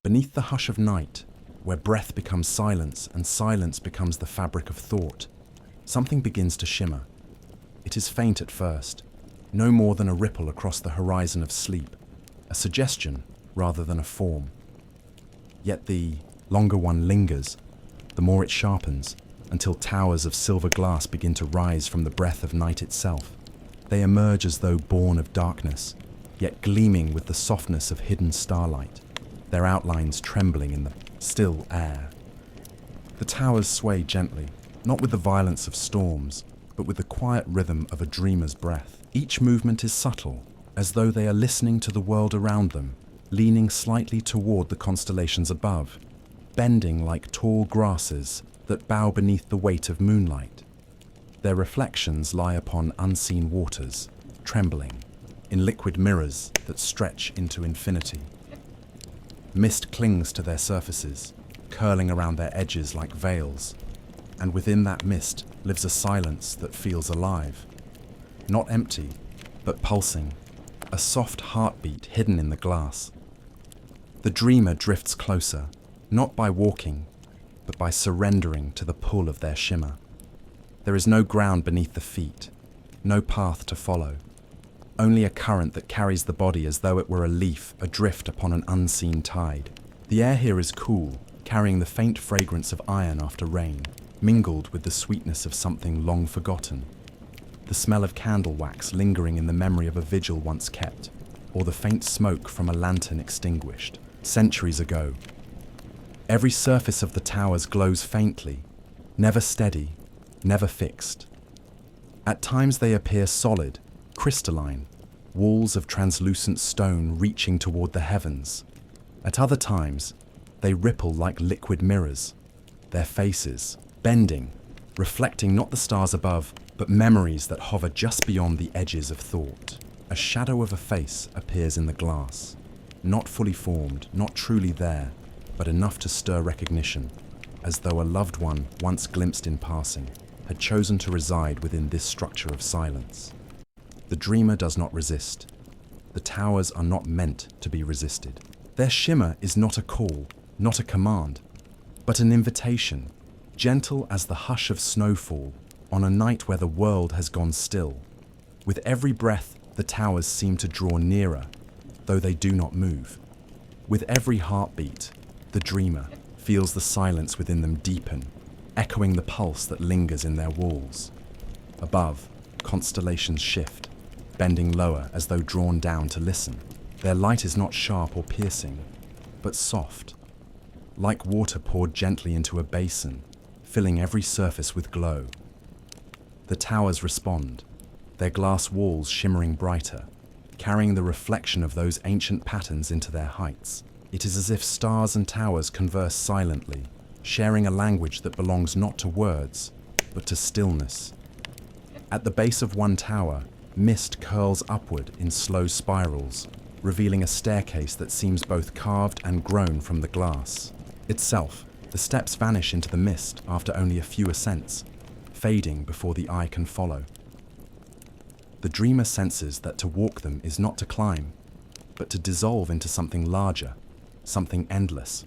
Beneath the hush of night, where breath becomes silence and silence becomes the fabric of thought, something begins to shimmer. It is faint at first, no more than a ripple across the horizon of sleep, a suggestion rather than a form. Yet the longer one lingers, the more it sharpens, until towers of silver glass begin to rise from the breath of night itself. They emerge as though born of darkness, yet gleaming with the softness of hidden starlight, their outlines trembling in the still air. The towers sway gently, not with the violence of storms, but with the quiet rhythm of a dreamer's breath. Each movement is subtle, as though they are listening to the world around them, leaning slightly toward the constellations above, bending like tall grasses that bow beneath the weight of moonlight. Their reflections lie upon unseen waters, trembling, in liquid mirrors that stretch into infinity. Mist clings to their surfaces, curling around their edges like veils, and within that mist lives a silence that feels alive. Not empty, but pulsing, a soft heartbeat hidden in the glass. The dreamer drifts closer, not by walking, but by surrendering to the pull of their shimmer. There is no ground beneath the feet, no path to follow, only a current that carries the body as though it were a leaf adrift upon an unseen tide. The air here is cool, carrying the faint fragrance of iron after rain, mingled with the sweetness of something long forgotten. The smell of candle wax lingering in the memory of a vigil once kept, or the faint smoke from a lantern extinguished centuries ago. Every surface of the towers glows faintly, never steady, never fixed. At times they appear solid, crystalline, walls of translucent stone reaching toward the heavens. At other times, they ripple like liquid mirrors, their faces bending, reflecting not the stars above, but memories that hover just beyond the edges of thought. A shadow of a face appears in the glass, not fully formed, not truly there, but enough to stir recognition, as though a loved one once glimpsed in passing had chosen to reside within this structure of silence. The dreamer does not resist. The towers are not meant to be resisted. Their shimmer is not a call, not a command, but an invitation, gentle as the hush of snowfall on a night where the world has gone still. With every breath, the towers seem to draw nearer, though they do not move. With every heartbeat, the dreamer feels the silence within them deepen, echoing the pulse that lingers in their walls. Above, constellations shift, bending lower as though drawn down to listen. Their light is not sharp or piercing, but soft, like water poured gently into a basin, filling every surface with glow. The towers respond, their glass walls shimmering brighter, carrying the reflection of those ancient patterns into their heights. It is as if stars and towers converse silently, sharing a language that belongs not to words, but to stillness. At the base of one tower, mist curls upward in slow spirals, revealing a staircase that seems both carved and grown from the glass itself. The steps vanish into the mist after only a few ascents, fading before the eye can follow. The dreamer senses that to walk them is not to climb, but to dissolve into something larger, something endless.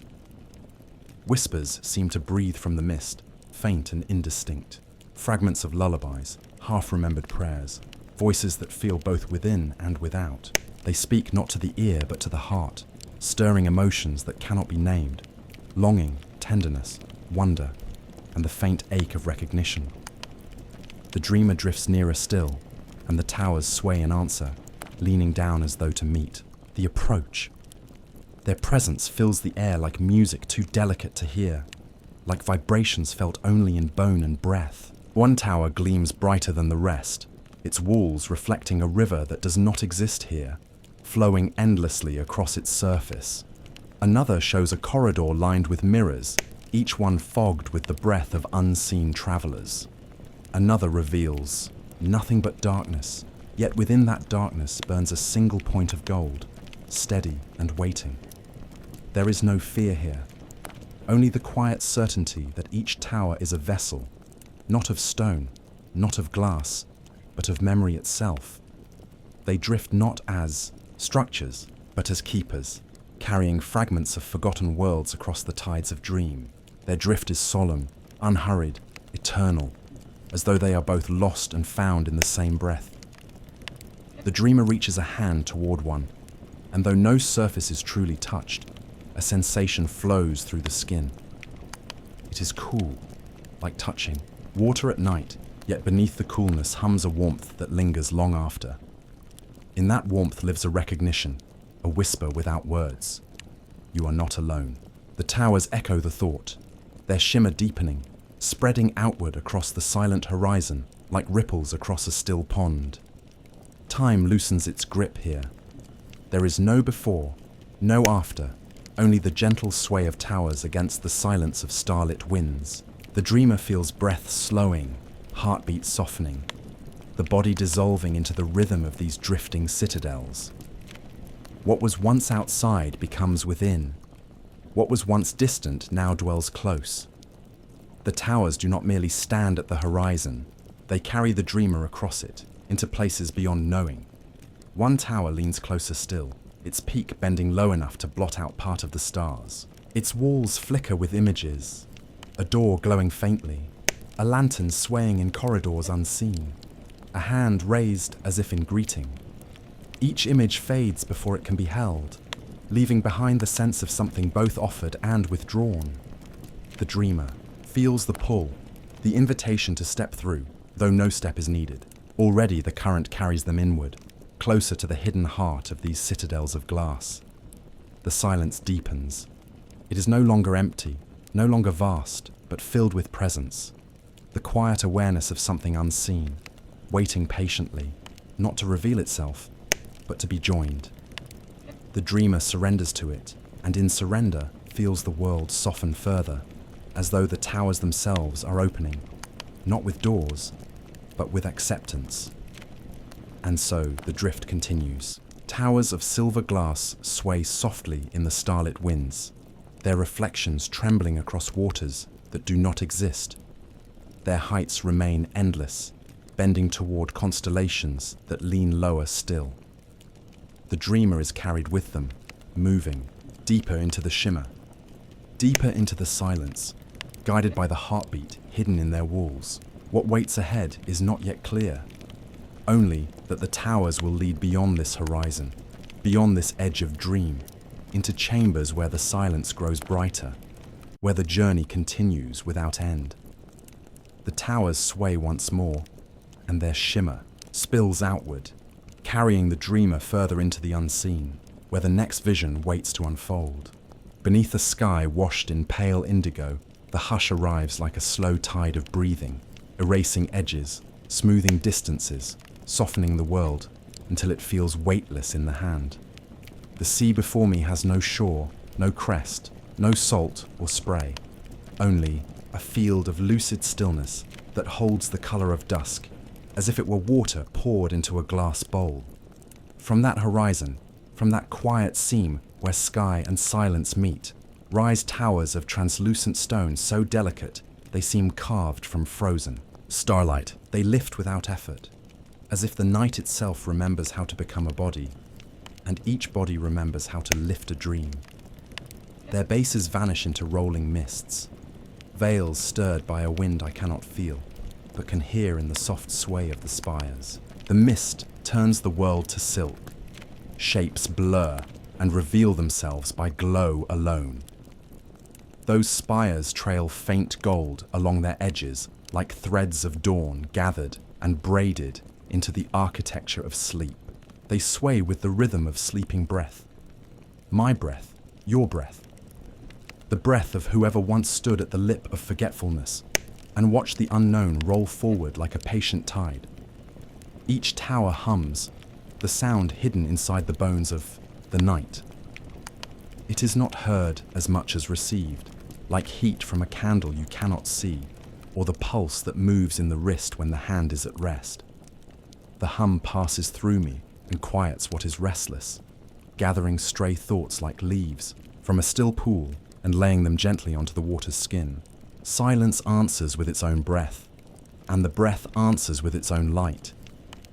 Whispers seem to breathe from the mist, faint and indistinct. Fragments of lullabies, half-remembered prayers, voices that feel both within and without. They speak not to the ear but to the heart, stirring emotions that cannot be named. Longing, tenderness, wonder, and the faint ache of recognition. The dreamer drifts nearer still, and the towers sway in answer, leaning down as though to meet. The approach. Their presence fills the air like music too delicate to hear, like vibrations felt only in bone and breath. One tower gleams brighter than the rest, its walls reflecting a river that does not exist here, flowing endlessly across its surface. Another shows a corridor lined with mirrors, each one fogged with the breath of unseen travelers. Another reveals nothing but darkness, yet within that darkness burns a single point of gold, steady and waiting. There is no fear here, only the quiet certainty that each tower is a vessel, not of stone, not of glass, but of memory itself. They drift not as structures, but as keepers, carrying fragments of forgotten worlds across the tides of dream. Their drift is solemn, unhurried, eternal, as though they are both lost and found in the same breath. The dreamer reaches a hand toward one, and though no surface is truly touched, a sensation flows through the skin. It is cool, like touching water at night, yet beneath the coolness hums a warmth that lingers long after. In that warmth lives a recognition, a whisper without words. You are not alone. The towers echo the thought, their shimmer deepening, spreading outward across the silent horizon like ripples across a still pond. Time loosens its grip here. There is no before, no after, only the gentle sway of towers against the silence of starlit winds. The dreamer feels breath slowing, heartbeat softening, the body dissolving into the rhythm of these drifting citadels. What was once outside becomes within. What was once distant now dwells close. The towers do not merely stand at the horizon, they carry the dreamer across it, into places beyond knowing. One tower leans closer still, its peak bending low enough to blot out part of the stars. Its walls flicker with images, a door glowing faintly, a lantern swaying in corridors unseen, a hand raised as if in greeting. Each image fades before it can be held, leaving behind the sense of something both offered and withdrawn. The dreamer feels the pull, the invitation to step through, though no step is needed. Already the current carries them inward, closer to the hidden heart of these citadels of glass. The silence deepens. It is no longer empty, no longer vast, but filled with presence. The quiet awareness of something unseen, waiting patiently, not to reveal itself, but to be joined. The dreamer surrenders to it, and in surrender feels the world soften further, as though the towers themselves are opening, not with doors, but with acceptance. And so the drift continues. Towers of silver glass sway softly in the starlit winds, their reflections trembling across waters that do not exist. Their heights remain endless, bending toward constellations that lean lower still. The dreamer is carried with them, moving deeper into the shimmer, deeper into the silence, guided by the heartbeat hidden in their walls. What waits ahead is not yet clear, only that the towers will lead beyond this horizon, beyond this edge of dream, into chambers where the silence grows brighter, where the journey continues without end. The towers sway once more, and their shimmer spills outward, carrying the dreamer further into the unseen, where the next vision waits to unfold. Beneath a sky washed in pale indigo, the hush arrives like a slow tide of breathing, erasing edges, smoothing distances, softening the world until it feels weightless in the hand. The sea before me has no shore, no crest, no salt or spray, only a field of lucid stillness that holds the color of dusk, as if it were water poured into a glass bowl. From that horizon, from that quiet seam where sky and silence meet, rise towers of translucent stone so delicate they seem carved from frozen starlight. They lift without effort, as if the night itself remembers how to become a body, and each body remembers how to lift a dream. Their bases vanish into rolling mists, veils stirred by a wind I cannot feel, but can hear in the soft sway of the spires. The mist turns the world to silk. Shapes blur and reveal themselves by glow alone. Those spires trail faint gold along their edges like threads of dawn gathered and braided into the architecture of sleep. They sway with the rhythm of sleeping breath. My breath, your breath. The breath of whoever once stood at the lip of forgetfulness and watched the unknown roll forward like a patient tide. Each tower hums, the sound hidden inside the bones of the night. It is not heard as much as received, like heat from a candle you cannot see, or the pulse that moves in the wrist when the hand is at rest. The hum passes through me and quiets what is restless, gathering stray thoughts like leaves from a still pool and laying them gently onto the water's skin. Silence answers with its own breath, and the breath answers with its own light,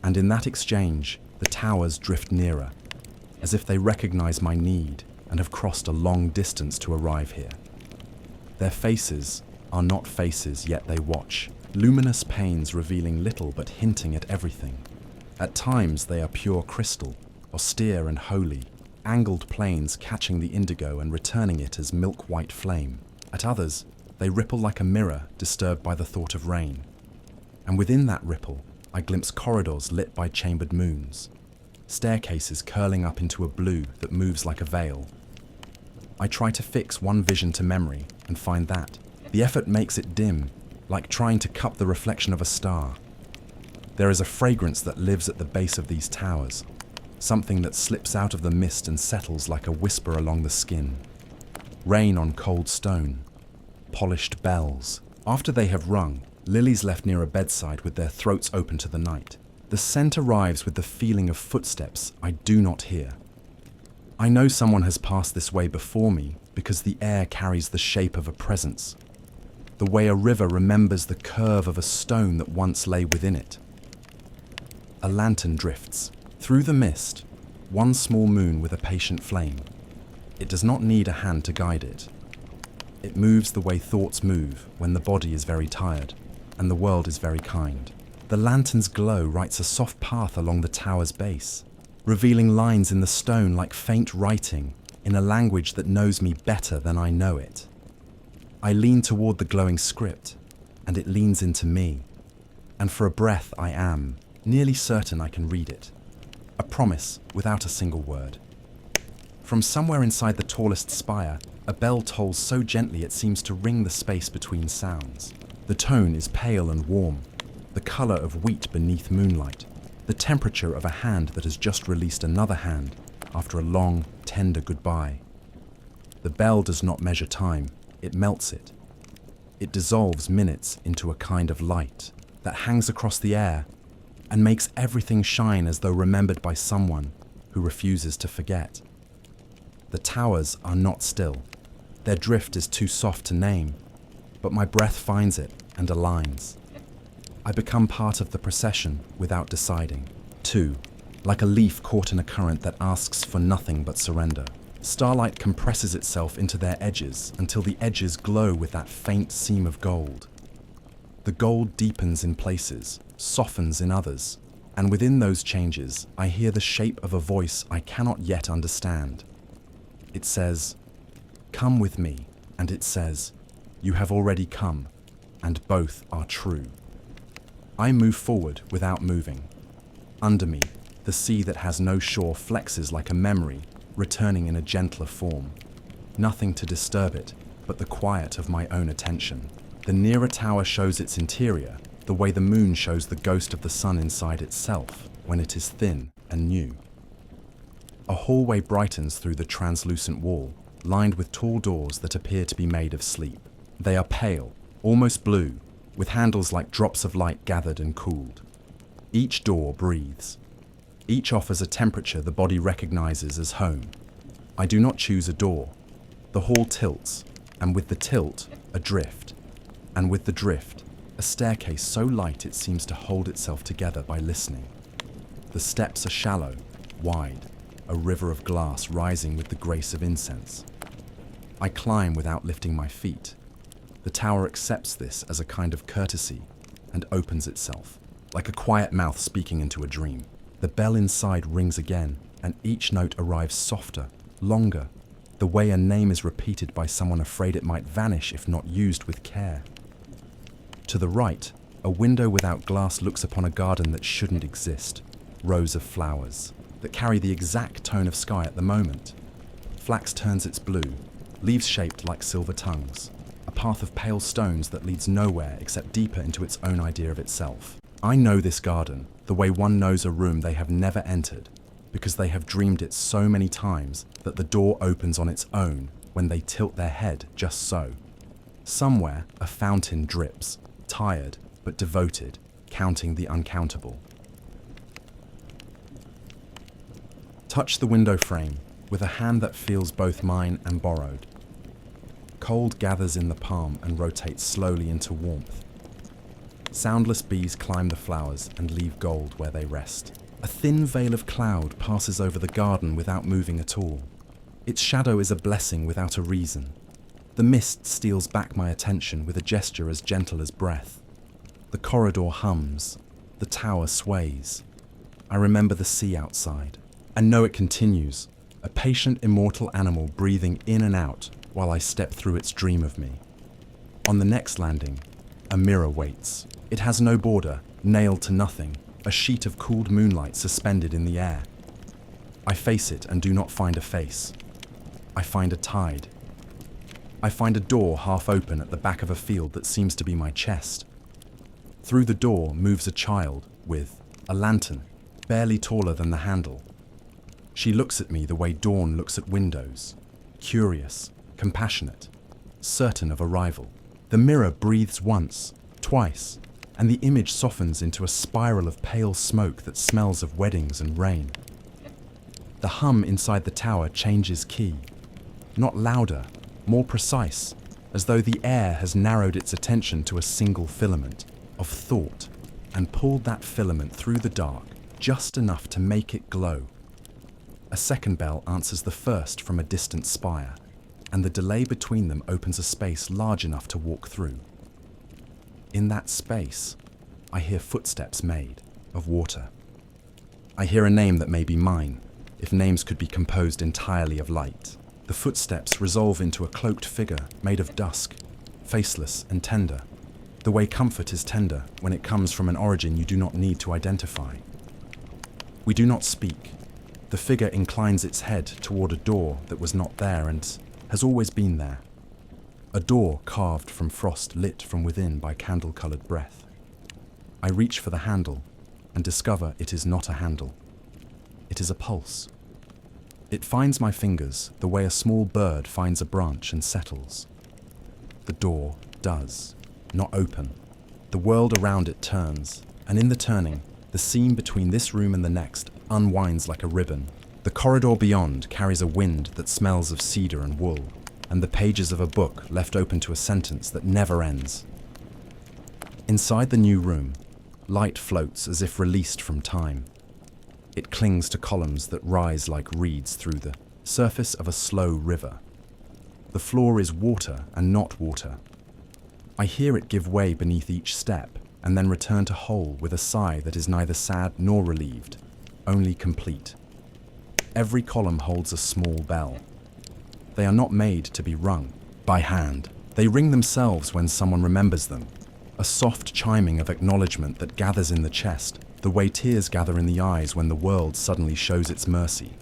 and in that exchange, the towers drift nearer, as if they recognize my need, and have crossed a long distance to arrive here. Their faces are not faces, yet they watch, luminous panes revealing little but hinting at everything. At times they are pure crystal, austere and holy, angled planes catching the indigo and returning it as milk-white flame. At others, they ripple like a mirror disturbed by the thought of rain. And within that ripple, I glimpse corridors lit by chambered moons, staircases curling up into a blue that moves like a veil. I try to fix one vision to memory and find that. The effort makes it dim, like trying to cup the reflection of a star. There is a fragrance that lives at the base of these towers, something that slips out of the mist and settles like a whisper along the skin. Rain on cold stone, polished bells. After they have rung, lilies left near a bedside with their throats open to the night. The scent arrives with the feeling of footsteps I do not hear. I know someone has passed this way before me because the air carries the shape of a presence, the way a river remembers the curve of a stone that once lay within it. A lantern drifts through the mist, one small moon with a patient flame. It does not need a hand to guide it. It moves the way thoughts move when the body is very tired and the world is very kind. The lantern's glow writes a soft path along the tower's base, revealing lines in the stone like faint writing in a language that knows me better than I know it. I lean toward the glowing script, and it leans into me. And for a breath I am nearly certain I can read it. A promise without a single word. From somewhere inside the tallest spire, a bell tolls so gently it seems to ring the space between sounds. The tone is pale and warm, the color of wheat beneath moonlight, the temperature of a hand that has just released another hand after a long, tender goodbye. The bell does not measure time, it melts it. It dissolves minutes into a kind of light that hangs across the air and makes everything shine as though remembered by someone who refuses to forget. The towers are not still. Their drift is too soft to name, but my breath finds it and aligns. I become part of the procession without deciding. 2. Like a leaf caught in a current that asks for nothing but surrender. Starlight compresses itself into their edges until the edges glow with that faint seam of gold. The gold deepens in places, softens in others, and within those changes, I hear the shape of a voice I cannot yet understand. It says, "Come with me," and it says, "You have already come," and both are true. I move forward without moving. Under me, the sea that has no shore flexes like a memory, returning in a gentler form. Nothing to disturb it, but the quiet of my own attention. The nearer tower shows its interior, the way the moon shows the ghost of the sun inside itself when it is thin and new. A hallway brightens through the translucent wall, lined with tall doors that appear to be made of sleep. They are pale, almost blue, with handles like drops of light gathered and cooled. Each door breathes. Each offers a temperature the body recognizes as home. I do not choose a door. The hall tilts, and with the tilt, a drift. And with the drift, a staircase so light it seems to hold itself together by listening. The steps are shallow, wide, a river of glass rising with the grace of incense. I climb without lifting my feet. The tower accepts this as a kind of courtesy and opens itself, like a quiet mouth speaking into a dream. The bell inside rings again, and each note arrives softer, longer, the way a name is repeated by someone afraid it might vanish if not used with care. To the right, a window without glass looks upon a garden that shouldn't exist, rows of flowers that carry the exact tone of sky at the moment. Flax turns its blue, leaves shaped like silver tongues, a path of pale stones that leads nowhere except deeper into its own idea of itself. I know this garden, the way one knows a room they have never entered, because they have dreamed it so many times that the door opens on its own when they tilt their head just so. Somewhere, a fountain drips, tired but devoted, counting the uncountable. Touch the window frame with a hand that feels both mine and borrowed. Cold gathers in the palm and rotates slowly into warmth. Soundless bees climb the flowers and leave gold where they rest. A thin veil of cloud passes over the garden without moving at all. Its shadow is a blessing without a reason. The mist steals back my attention with a gesture as gentle as breath. The corridor hums. The tower sways. I remember the sea outside, and know it continues, a patient, immortal animal breathing in and out while I step through its dream of me. On the next landing, a mirror waits. It has no border, nailed to nothing, a sheet of cooled moonlight suspended in the air. I face it and do not find a face. I find a tide. I find a door half open at the back of a field that seems to be my chest. Through the door moves a child with a lantern, barely taller than the handle. She looks at me the way dawn looks at windows, curious, compassionate, certain of arrival. The mirror breathes once, twice, and the image softens into a spiral of pale smoke that smells of weddings and rain. The hum inside the tower changes key, not louder, more precise, as though the air has narrowed its attention to a single filament of thought and pulled that filament through the dark just enough to make it glow. A second bell answers the first from a distant spire, and the delay between them opens a space large enough to walk through. In that space, I hear footsteps made of water. I hear a name that may be mine, if names could be composed entirely of light. The footsteps resolve into a cloaked figure made of dusk, faceless and tender, the way comfort is tender when it comes from an origin you do not need to identify. We do not speak. The figure inclines its head toward a door that was not there and has always been there. A door carved from frost lit from within by candle-colored breath. I reach for the handle and discover it is not a handle. It is a pulse. It finds my fingers the way a small bird finds a branch and settles. The door does not open. The world around it turns, and in the turning, the seam between this room and the next unwinds like a ribbon. The corridor beyond carries a wind that smells of cedar and wool, and the pages of a book left open to a sentence that never ends. Inside the new room, light floats as if released from time. It clings to columns that rise like reeds through the surface of a slow river. The floor is water and not water. I hear it give way beneath each step and then return to whole with a sigh that is neither sad nor relieved, only complete. Every column holds a small bell. They are not made to be rung by hand. They ring themselves when someone remembers them, a soft chiming of acknowledgement that gathers in the chest, the way tears gather in the eyes when the world suddenly shows its mercy.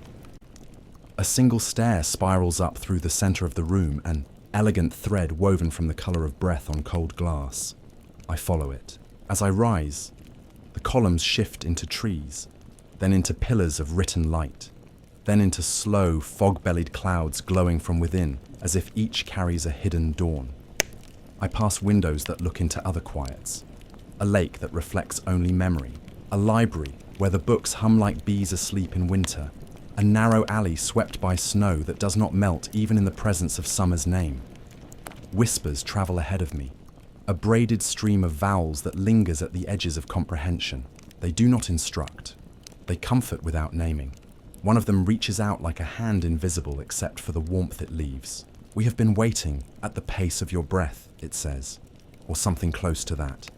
A single stair spirals up through the center of the room, an elegant thread woven from the color of breath on cold glass. I follow it. As I rise, the columns shift into trees, then into pillars of written light, then into slow, fog-bellied clouds glowing from within, as if each carries a hidden dawn. I pass windows that look into other quiets, a lake that reflects only memory, a library where the books hum like bees asleep in winter, a narrow alley swept by snow that does not melt even in the presence of summer's name. Whispers travel ahead of me, a braided stream of vowels that lingers at the edges of comprehension. They do not instruct. They comfort without naming. One of them reaches out like a hand invisible except for the warmth it leaves. "We have been waiting at the pace of your breath," it says, or something close to that.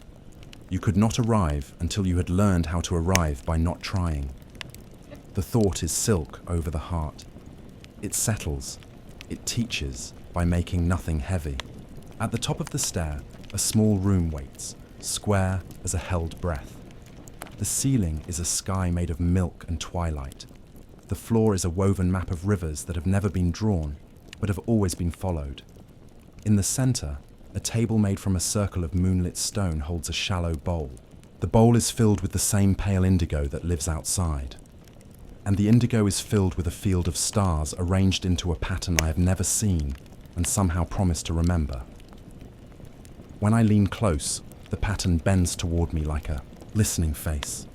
You could not arrive until you had learned how to arrive by not trying. The thought is silk over the heart. It settles. It teaches by making nothing heavy. At the top of the stair, a small room waits, square as a held breath. The ceiling is a sky made of milk and twilight. The floor is a woven map of rivers that have never been drawn, but have always been followed. In the center, a table made from a circle of moonlit stone holds a shallow bowl. The bowl is filled with the same pale indigo that lives outside. And the indigo is filled with a field of stars arranged into a pattern I have never seen and somehow promised to remember. When I lean close, the pattern bends toward me like a listening face.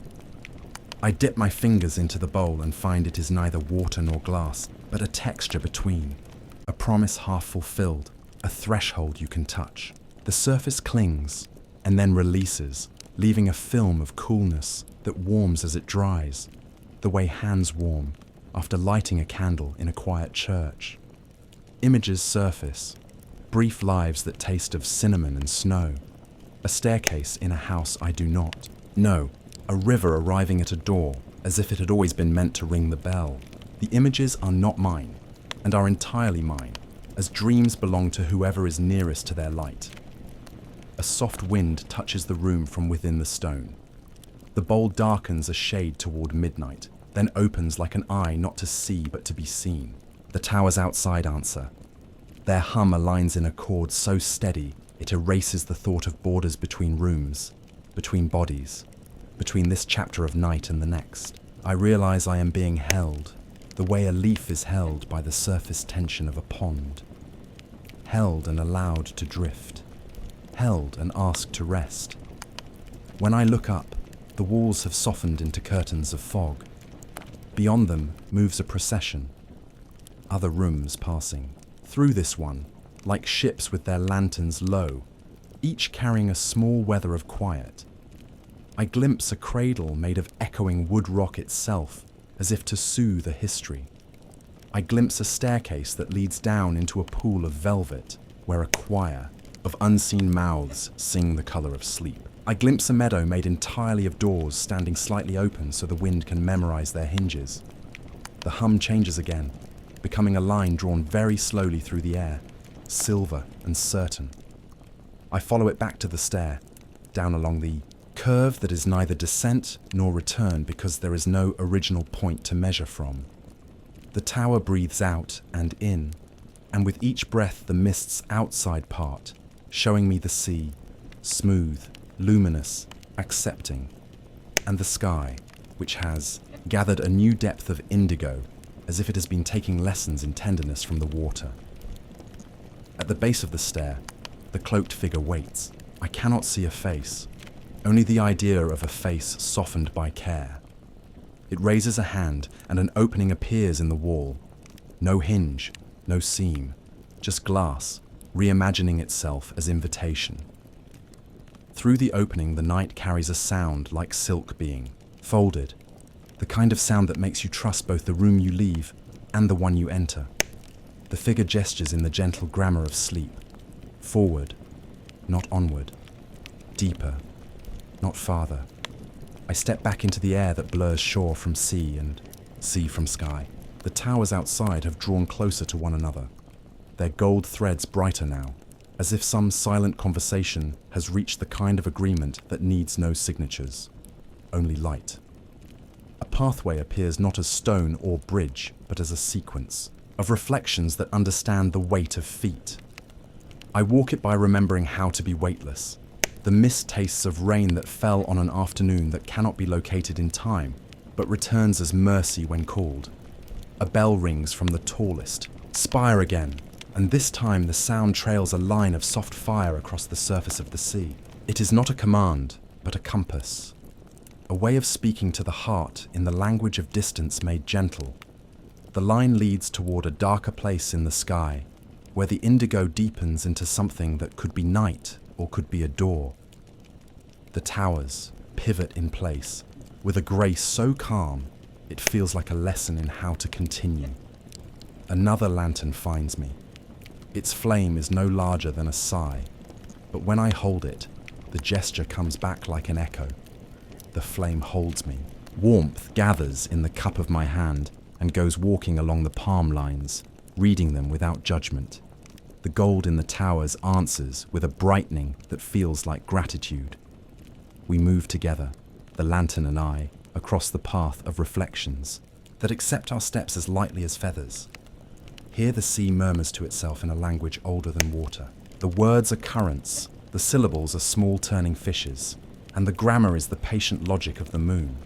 I dip my fingers into the bowl and find it is neither water nor glass, but a texture between, a promise half fulfilled, a threshold you can touch. The surface clings and then releases, leaving a film of coolness that warms as it dries, the way hands warm, after lighting a candle in a quiet church. Images surface, brief lives that taste of cinnamon and snow, a staircase in a house I do not know, a river arriving at a door as if it had always been meant to ring the bell. The images are not mine, and are entirely mine, as dreams belong to whoever is nearest to their light. A soft wind touches the room from within the stone. The bowl darkens a shade toward midnight, then opens like an eye not to see but to be seen. The towers outside answer. Their hum aligns in a chord so steady it erases the thought of borders between rooms, between bodies, between this chapter of night and the next. I realize I am being held, the way a leaf is held by the surface tension of a pond. Held and allowed to drift. Held and asked to rest. When I look up, the walls have softened into curtains of fog. Beyond them moves a procession. Other rooms passing. Through this one, like ships with their lanterns low, each carrying a small weather of quiet. I glimpse a cradle made of echoing wood rock itself, as if to soothe a history. I glimpse a staircase that leads down into a pool of velvet, where a choir of unseen mouths sing the color of sleep. I glimpse a meadow made entirely of doors standing slightly open so the wind can memorize their hinges. The hum changes again, becoming a line drawn very slowly through the air, silver and certain. I follow it back to the stair, down along the curve that is neither descent nor return because there is no original point to measure from. The tower breathes out and in, and with each breath the mists outside part, showing me the sea, smooth, luminous, accepting, and the sky, which has gathered a new depth of indigo, as if it has been taking lessons in tenderness from the water. At the base of the stair, the cloaked figure waits. I cannot see a face, only the idea of a face softened by care. It raises a hand, and an opening appears in the wall. No hinge, no seam, just glass, reimagining itself as invitation. Through the opening, the night carries a sound like silk being folded, the kind of sound that makes you trust both the room you leave and the one you enter. The figure gestures in the gentle grammar of sleep. Forward, not onward. Deeper, not farther. I step back into the air that blurs shore from sea and sea from sky. The towers outside have drawn closer to one another, their gold threads brighter now, as if some silent conversation has reached the kind of agreement that needs no signatures, only light. A pathway appears not as stone or bridge, but as a sequence of reflections that understand the weight of feet. I walk it by remembering how to be weightless. The mist tastes of rain that fell on an afternoon that cannot be located in time, but returns as mercy when called. A bell rings from the tallest. Spire again, and this time the sound trails a line of soft fire across the surface of the sea. It is not a command, but a compass. A way of speaking to the heart in the language of distance made gentle. The line leads toward a darker place in the sky, where the indigo deepens into something that could be night or could be a door. The towers pivot in place, with a grace so calm, it feels like a lesson in how to continue. Another lantern finds me. Its flame is no larger than a sigh, but when I hold it, the gesture comes back like an echo. The flame holds me. Warmth gathers in the cup of my hand and goes walking along the palm lines, reading them without judgment. The gold in the towers answers with a brightening that feels like gratitude. We move together, the lantern and I, across the path of reflections that accept our steps as lightly as feathers. Here the sea murmurs to itself in a language older than water. The words are currents, the syllables are small turning fishes, and the grammar is the patient logic of the moon.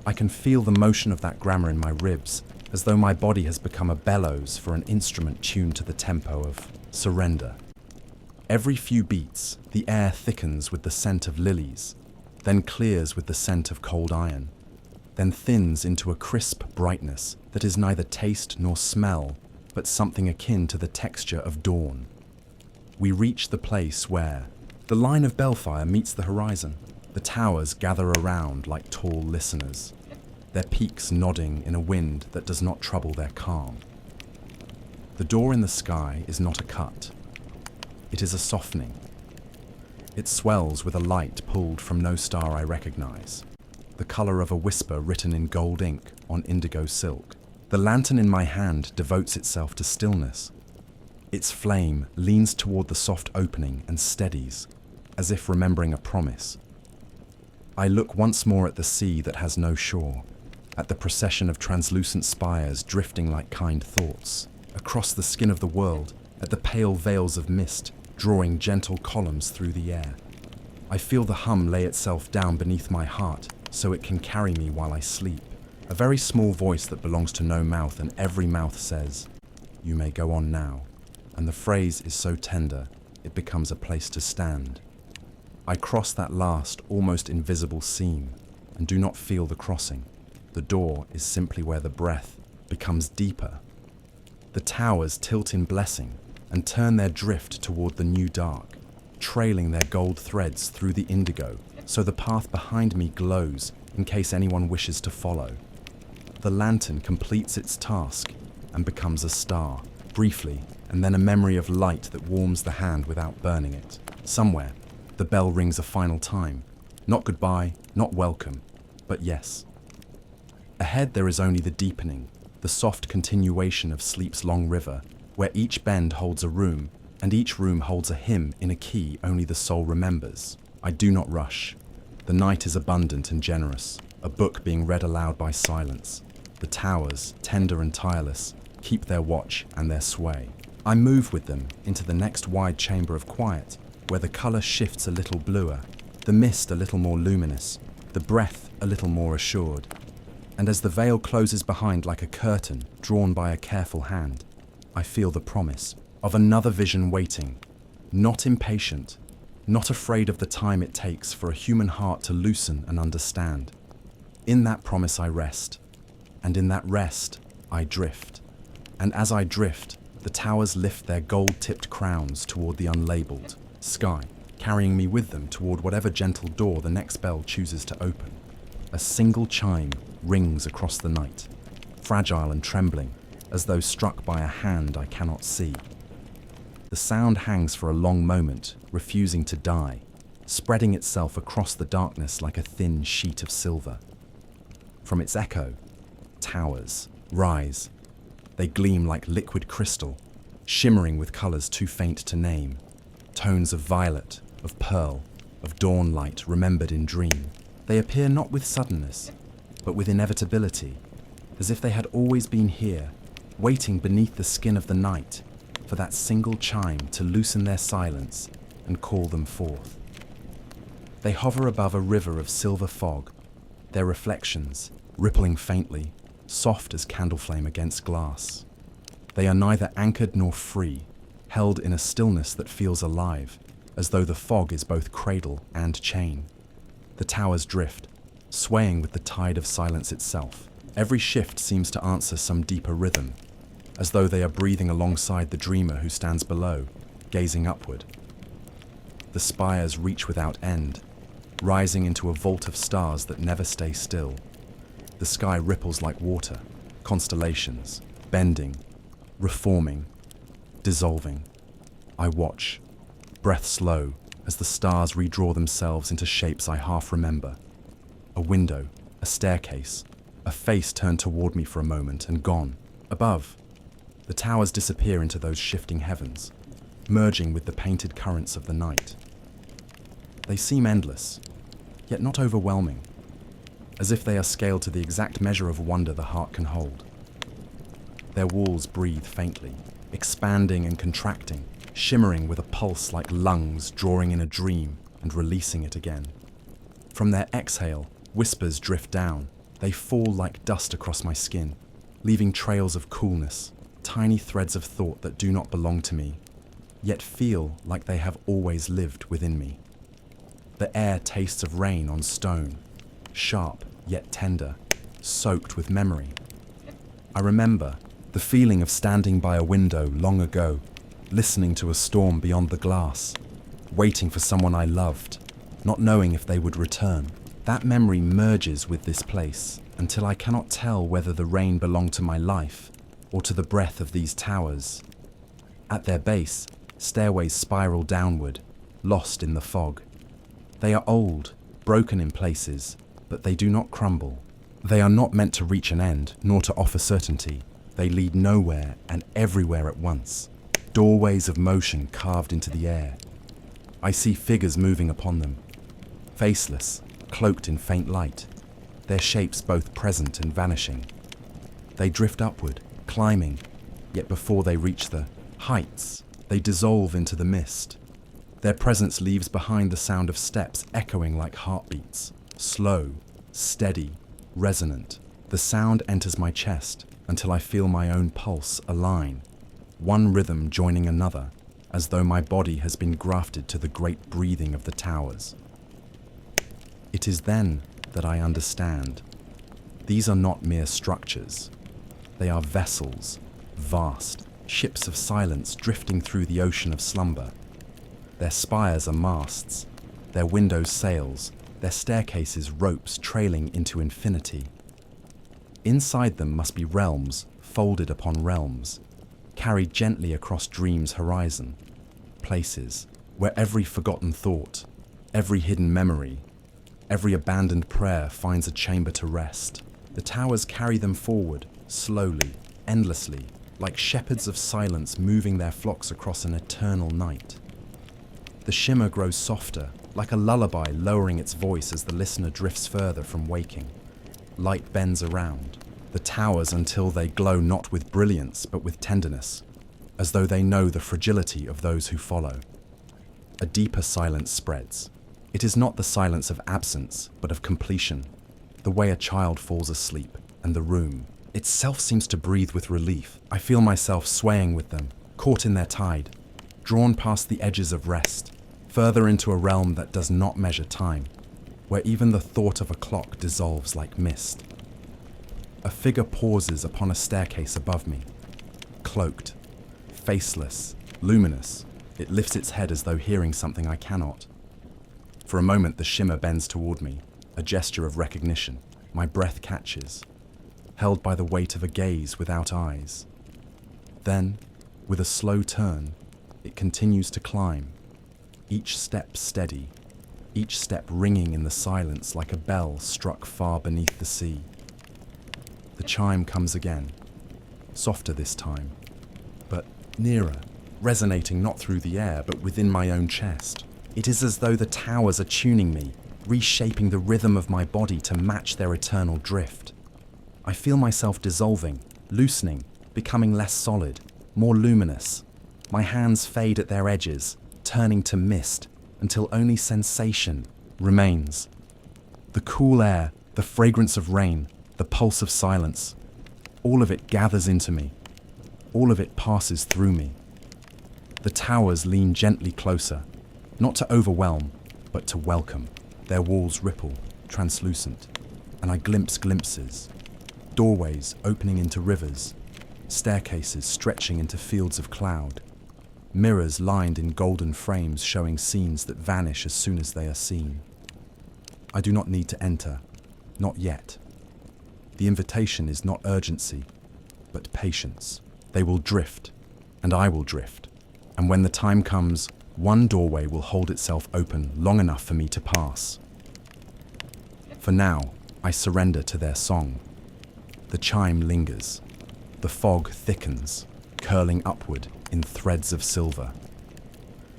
I can feel the motion of that grammar in my ribs, as though my body has become a bellows for an instrument tuned to the tempo of surrender. Every few beats, the air thickens with the scent of lilies, then clears with the scent of cold iron, then thins into a crisp brightness that is neither taste nor smell, but something akin to the texture of dawn. We reach the place where the line of bellfire meets the horizon. The towers gather around like tall listeners. their peaks nodding in a wind that does not trouble their calm. The door in the sky is not a cut. It is a softening. It swells with a light pulled from no star I recognize, the color of a whisper written in gold ink on indigo silk. The lantern in my hand devotes itself to stillness. Its flame leans toward the soft opening and steadies, as if remembering a promise. I look once more at the sea that has no shore, at the procession of translucent spires drifting like kind thoughts, across the skin of the world, at the pale veils of mist drawing gentle columns through the air. I feel the hum lay itself down beneath my heart so it can carry me while I sleep. A very small voice that belongs to no mouth, and every mouth says, "You may go on now." And the phrase is so tender, it becomes a place to stand. I cross that last, almost invisible seam, and do not feel the crossing. The door is simply where the breath becomes deeper. The towers tilt in blessing and turn their drift toward the new dark, trailing their gold threads through the indigo, so the path behind me glows in case anyone wishes to follow. The lantern completes its task and becomes a star, briefly, and then a memory of light that warms the hand without burning it. Somewhere, the bell rings a final time. Not goodbye, not welcome, but yes. Ahead there is only the deepening, the soft continuation of sleep's long river, where each bend holds a room, and each room holds a hymn in a key only the soul remembers. I do not rush. The night is abundant and generous, a book being read aloud by silence. The towers, tender and tireless, keep their watch and their sway. I move with them into the next wide chamber of quiet, where the color shifts a little bluer, the mist a little more luminous, the breath a little more assured. And as the veil closes behind like a curtain drawn by a careful hand, I feel the promise of another vision waiting, not impatient, not afraid of the time it takes for a human heart to loosen and understand. In that promise I rest, and in that rest I drift. And as I drift, the towers lift their gold-tipped crowns toward the unlabeled sky, carrying me with them toward whatever gentle door the next bell chooses to open. A single chime rings across the night, fragile and trembling, as though struck by a hand I cannot see. The sound hangs for a long moment, refusing to die, spreading itself across the darkness like a thin sheet of silver. From its echo, towers rise. They gleam like liquid crystal, shimmering with colors too faint to name, tones of violet, of pearl, of dawn light remembered in dream. They appear not with suddenness, but with inevitability, as if they had always been here, waiting beneath the skin of the night for that single chime to loosen their silence and call them forth. They hover above a river of silver fog, their reflections rippling faintly, soft as candle flame against glass. They are neither anchored nor free, held in a stillness that feels alive, as though the fog is both cradle and chain. The towers drift, swaying with the tide of silence itself. Every shift seems to answer some deeper rhythm, as though they are breathing alongside the dreamer who stands below, gazing upward. The spires reach without end, rising into a vault of stars that never stay still. The sky ripples like water, constellations, bending, reforming, dissolving. I watch, breath slow, as the stars redraw themselves into shapes I half remember. A window, a staircase, a face turned toward me for a moment and gone. Above, the towers disappear into those shifting heavens, merging with the painted currents of the night. They seem endless, yet not overwhelming, as if they are scaled to the exact measure of wonder the heart can hold. Their walls breathe faintly, expanding and contracting, shimmering with a pulse like lungs drawing in a dream and releasing it again. From their exhale, whispers drift down. They fall like dust across my skin, leaving trails of coolness, tiny threads of thought that do not belong to me, yet feel like they have always lived within me. The air tastes of rain on stone, sharp yet tender, soaked with memory. I remember the feeling of standing by a window long ago, listening to a storm beyond the glass, waiting for someone I loved, not knowing if they would return. That memory merges with this place, until I cannot tell whether the rain belonged to my life or to the breath of these towers. At their base, stairways spiral downward, lost in the fog. They are old, broken in places, but they do not crumble. They are not meant to reach an end, nor to offer certainty. They lead nowhere and everywhere at once. Doorways of motion carved into the air. I see figures moving upon them, faceless, cloaked in faint light, their shapes both present and vanishing. They drift upward, climbing, yet before they reach the heights, they dissolve into the mist. Their presence leaves behind the sound of steps echoing like heartbeats, slow, steady, resonant. The sound enters my chest until I feel my own pulse align, one rhythm joining another, as though my body has been grafted to the great breathing of the towers. It is then that I understand. These are not mere structures. They are vessels, vast, ships of silence drifting through the ocean of slumber. Their spires are masts, their windows sails, their staircases ropes trailing into infinity. Inside them must be realms folded upon realms, carried gently across dreams' horizon, places where every forgotten thought, every hidden memory, every abandoned prayer finds a chamber to rest. The towers carry them forward, slowly, endlessly, like shepherds of silence moving their flocks across an eternal night. The shimmer grows softer, like a lullaby lowering its voice as the listener drifts further from waking. Light bends around the towers until they glow not with brilliance but with tenderness, as though they know the fragility of those who follow. A deeper silence spreads. It is not the silence of absence, but of completion, the way a child falls asleep, and the room itself seems to breathe with relief. I feel myself swaying with them, caught in their tide, drawn past the edges of rest, further into a realm that does not measure time, where even the thought of a clock dissolves like mist. A figure pauses upon a staircase above me, cloaked, faceless, luminous. It lifts its head as though hearing something I cannot. For a moment the shimmer bends toward me, a gesture of recognition. My breath catches, held by the weight of a gaze without eyes. Then, with a slow turn, it continues to climb, each step steady, each step ringing in the silence like a bell struck far beneath the sea. The chime comes again, softer this time, but nearer, resonating not through the air but within my own chest. It is as though the towers are tuning me, reshaping the rhythm of my body to match their eternal drift. I feel myself dissolving, loosening, becoming less solid, more luminous. My hands fade at their edges, turning to mist, until only sensation remains. The cool air, the fragrance of rain, the pulse of silence, all of it gathers into me. All of it passes through me. The towers lean gently closer, not to overwhelm, but to welcome. Their walls ripple, translucent, and I glimpse glimpses. Doorways opening into rivers, staircases stretching into fields of cloud, mirrors lined in golden frames showing scenes that vanish as soon as they are seen. I do not need to enter, not yet. The invitation is not urgency, but patience. They will drift, and I will drift, and when the time comes, one doorway will hold itself open long enough for me to pass. For now, I surrender to their song. The chime lingers. The fog thickens, curling upward in threads of silver.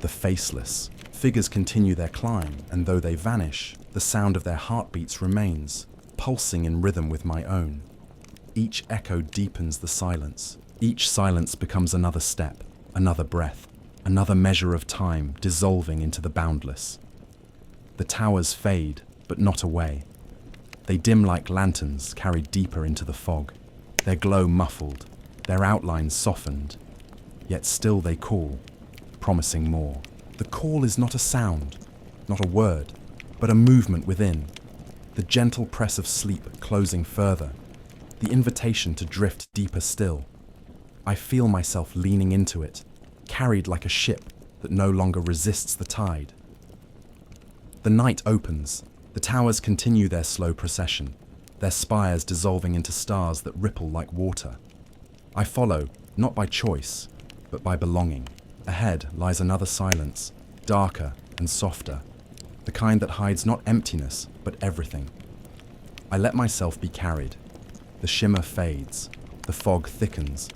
The faceless figures continue their climb, and though they vanish, the sound of their heartbeats remains, pulsing in rhythm with my own. Each echo deepens the silence. Each silence becomes another step, another breath, another measure of time dissolving into the boundless. The towers fade, but not away. They dim like lanterns carried deeper into the fog, their glow muffled, their outlines softened. Yet still they call, promising more. The call is not a sound, not a word, but a movement within. The gentle press of sleep closing further, the invitation to drift deeper still. I feel myself leaning into it, carried like a ship that no longer resists the tide. The night opens. The towers continue their slow procession, their spires dissolving into stars that ripple like water. I follow, not by choice, but by belonging. Ahead lies another silence, darker and softer, the kind that hides not emptiness, but everything. I let myself be carried. The shimmer fades, the fog thickens.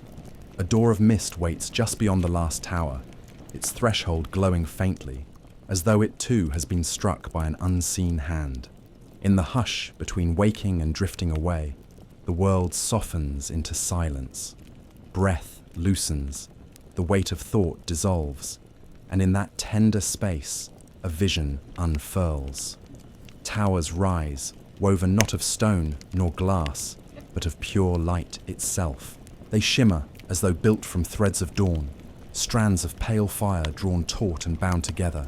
A door of mist waits just beyond the last tower, its threshold glowing faintly, as though it too has been struck by an unseen hand. In the hush between waking and drifting away, the world softens into silence. Breath loosens, the weight of thought dissolves, and in that tender space, a vision unfurls. Towers rise, woven not of stone nor glass, but of pure light itself. They shimmer as though built from threads of dawn, strands of pale fire drawn taut and bound together,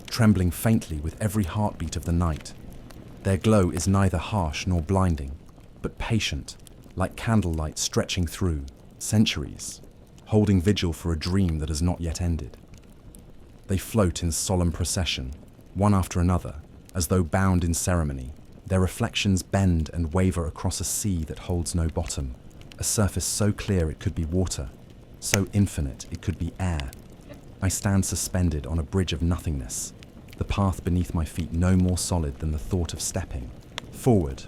trembling faintly with every heartbeat of the night. Their glow is neither harsh nor blinding, but patient, like candlelight stretching through centuries, holding vigil for a dream that has not yet ended. They float in solemn procession, one after another, as though bound in ceremony. Their reflections bend and waver across a sea that holds no bottom, a surface so clear it could be water, so infinite it could be air. I stand suspended on a bridge of nothingness, the path beneath my feet no more solid than the thought of stepping. Forward,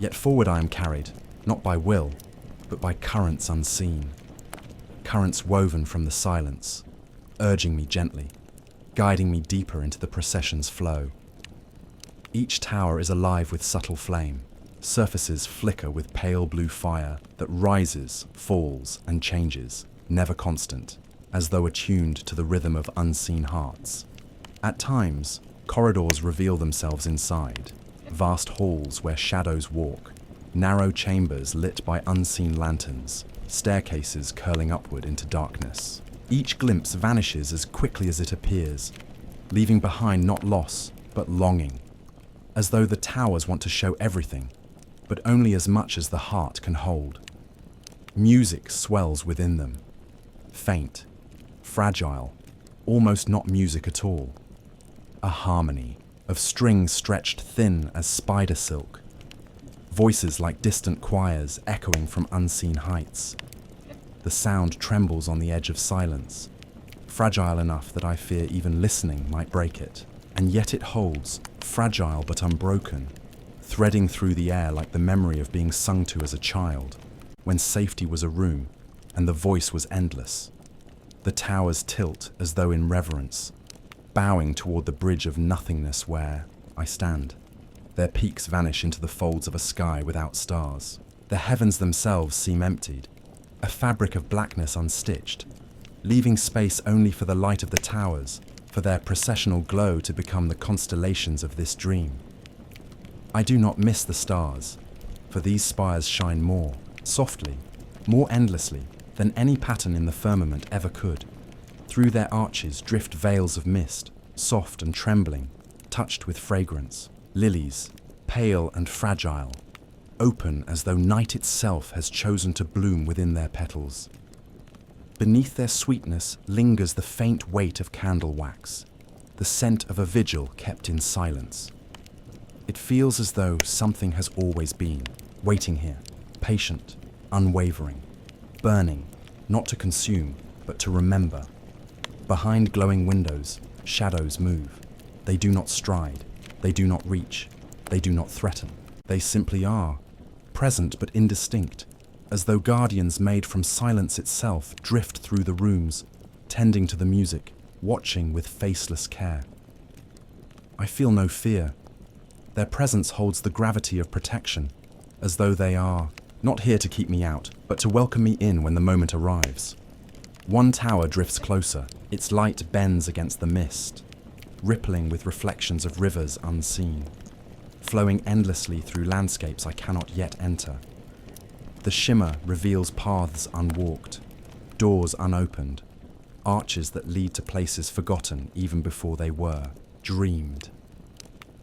yet forward I am carried, not by will, but by currents unseen. Currents woven from the silence, urging me gently, guiding me deeper into the procession's flow. Each tower is alive with subtle flame. Surfaces flicker with pale blue fire that rises, falls, and changes, never constant, as though attuned to the rhythm of unseen hearts. At times, corridors reveal themselves inside, vast halls where shadows walk, narrow chambers lit by unseen lanterns, staircases curling upward into darkness. Each glimpse vanishes as quickly as it appears, leaving behind not loss, but longing, as though the towers want to show everything, but only as much as the heart can hold. Music swells within them, faint, fragile, almost not music at all. A harmony of strings stretched thin as spider silk, voices like distant choirs echoing from unseen heights. The sound trembles on the edge of silence, fragile enough that I fear even listening might break it. And yet it holds, fragile but unbroken, threading through the air like the memory of being sung to as a child, when safety was a room and the voice was endless. The towers tilt as though in reverence, bowing toward the bridge of nothingness where I stand. Their peaks vanish into the folds of a sky without stars. The heavens themselves seem emptied, a fabric of blackness unstitched, leaving space only for the light of the towers, for their processional glow to become the constellations of this dream. I do not miss the stars, for these spires shine more, softly, more endlessly, than any pattern in the firmament ever could. Through their arches drift veils of mist, soft and trembling, touched with fragrance. Lilies, pale and fragile, open as though night itself has chosen to bloom within their petals. Beneath their sweetness lingers the faint weight of candle wax, the scent of a vigil kept in silence. It feels as though something has always been, waiting here, patient, unwavering, burning, not to consume, but to remember. Behind glowing windows, shadows move. They do not stride, they do not reach, they do not threaten. They simply are, present but indistinct, as though guardians made from silence itself drift through the rooms, tending to the music, watching with faceless care. I feel no fear. Their presence holds the gravity of protection, as though they are not here to keep me out, but to welcome me in when the moment arrives. One tower drifts closer, its light bends against the mist, rippling with reflections of rivers unseen, flowing endlessly through landscapes I cannot yet enter. The shimmer reveals paths unwalked, doors unopened, arches that lead to places forgotten even before they were, dreamed.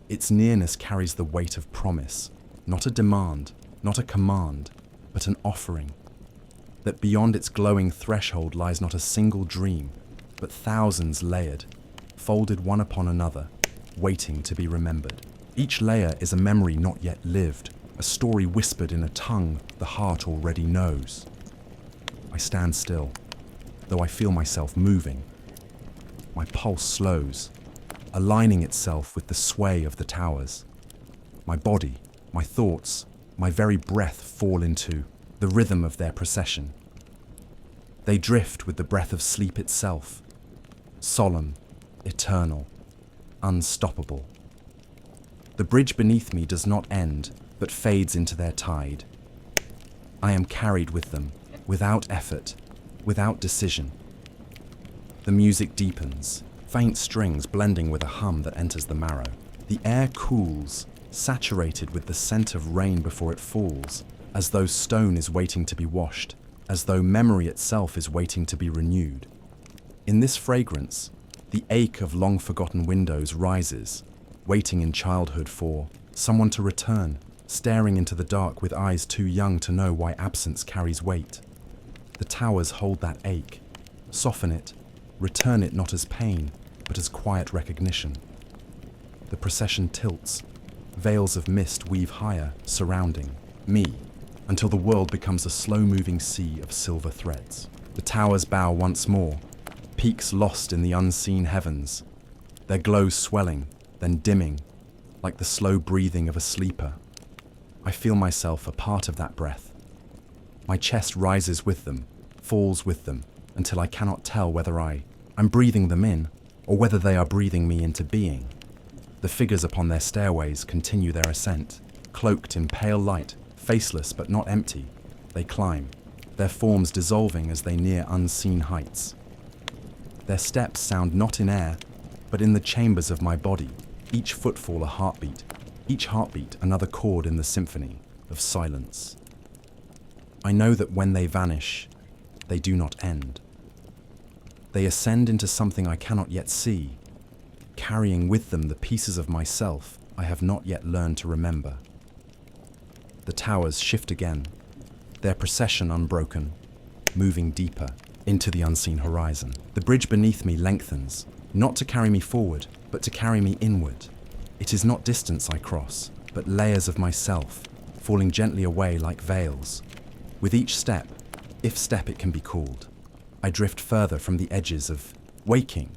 Its nearness carries the weight of promise, not a demand, not a command, but an offering. That beyond its glowing threshold lies not a single dream, but thousands layered, folded one upon another, waiting to be remembered. Each layer is a memory not yet lived, a story whispered in a tongue the heart already knows. I stand still, though I feel myself moving. My pulse slows, aligning itself with the sway of the towers. My body, my thoughts, my very breath fall into the rhythm of their procession. They drift with the breath of sleep itself, solemn, eternal, unstoppable. The bridge beneath me does not end, but fades into their tide. I am carried with them, without effort, without decision. The music deepens, faint strings blending with a hum that enters the marrow. The air cools, saturated with the scent of rain before it falls, as though stone is waiting to be washed, as though memory itself is waiting to be renewed. In this fragrance, the ache of long-forgotten windows rises, waiting in childhood for someone to return, staring into the dark with eyes too young to know why absence carries weight. The towers hold that ache, soften it, return it not as pain, but as quiet recognition. The procession tilts, veils of mist weave higher, surrounding me, until the world becomes a slow-moving sea of silver threads. The towers bow once more, peaks lost in the unseen heavens, their glow swelling, then dimming, like the slow breathing of a sleeper. I feel myself a part of that breath. My chest rises with them, falls with them, until I cannot tell whether I'm breathing them in, or whether they are breathing me into being. The figures upon their stairways continue their ascent, cloaked in pale light, faceless but not empty. They climb, their forms dissolving as they near unseen heights. Their steps sound not in air, but in the chambers of my body, each footfall a heartbeat, each heartbeat another chord in the symphony of silence. I know that when they vanish, they do not end. They ascend into something I cannot yet see, carrying with them the pieces of myself I have not yet learned to remember. The towers shift again, their procession unbroken, moving deeper into the unseen horizon. The bridge beneath me lengthens, not to carry me forward, but to carry me inward. It is not distance I cross, but layers of myself, falling gently away like veils. With each step, if step it can be called, I drift further from the edges of waking,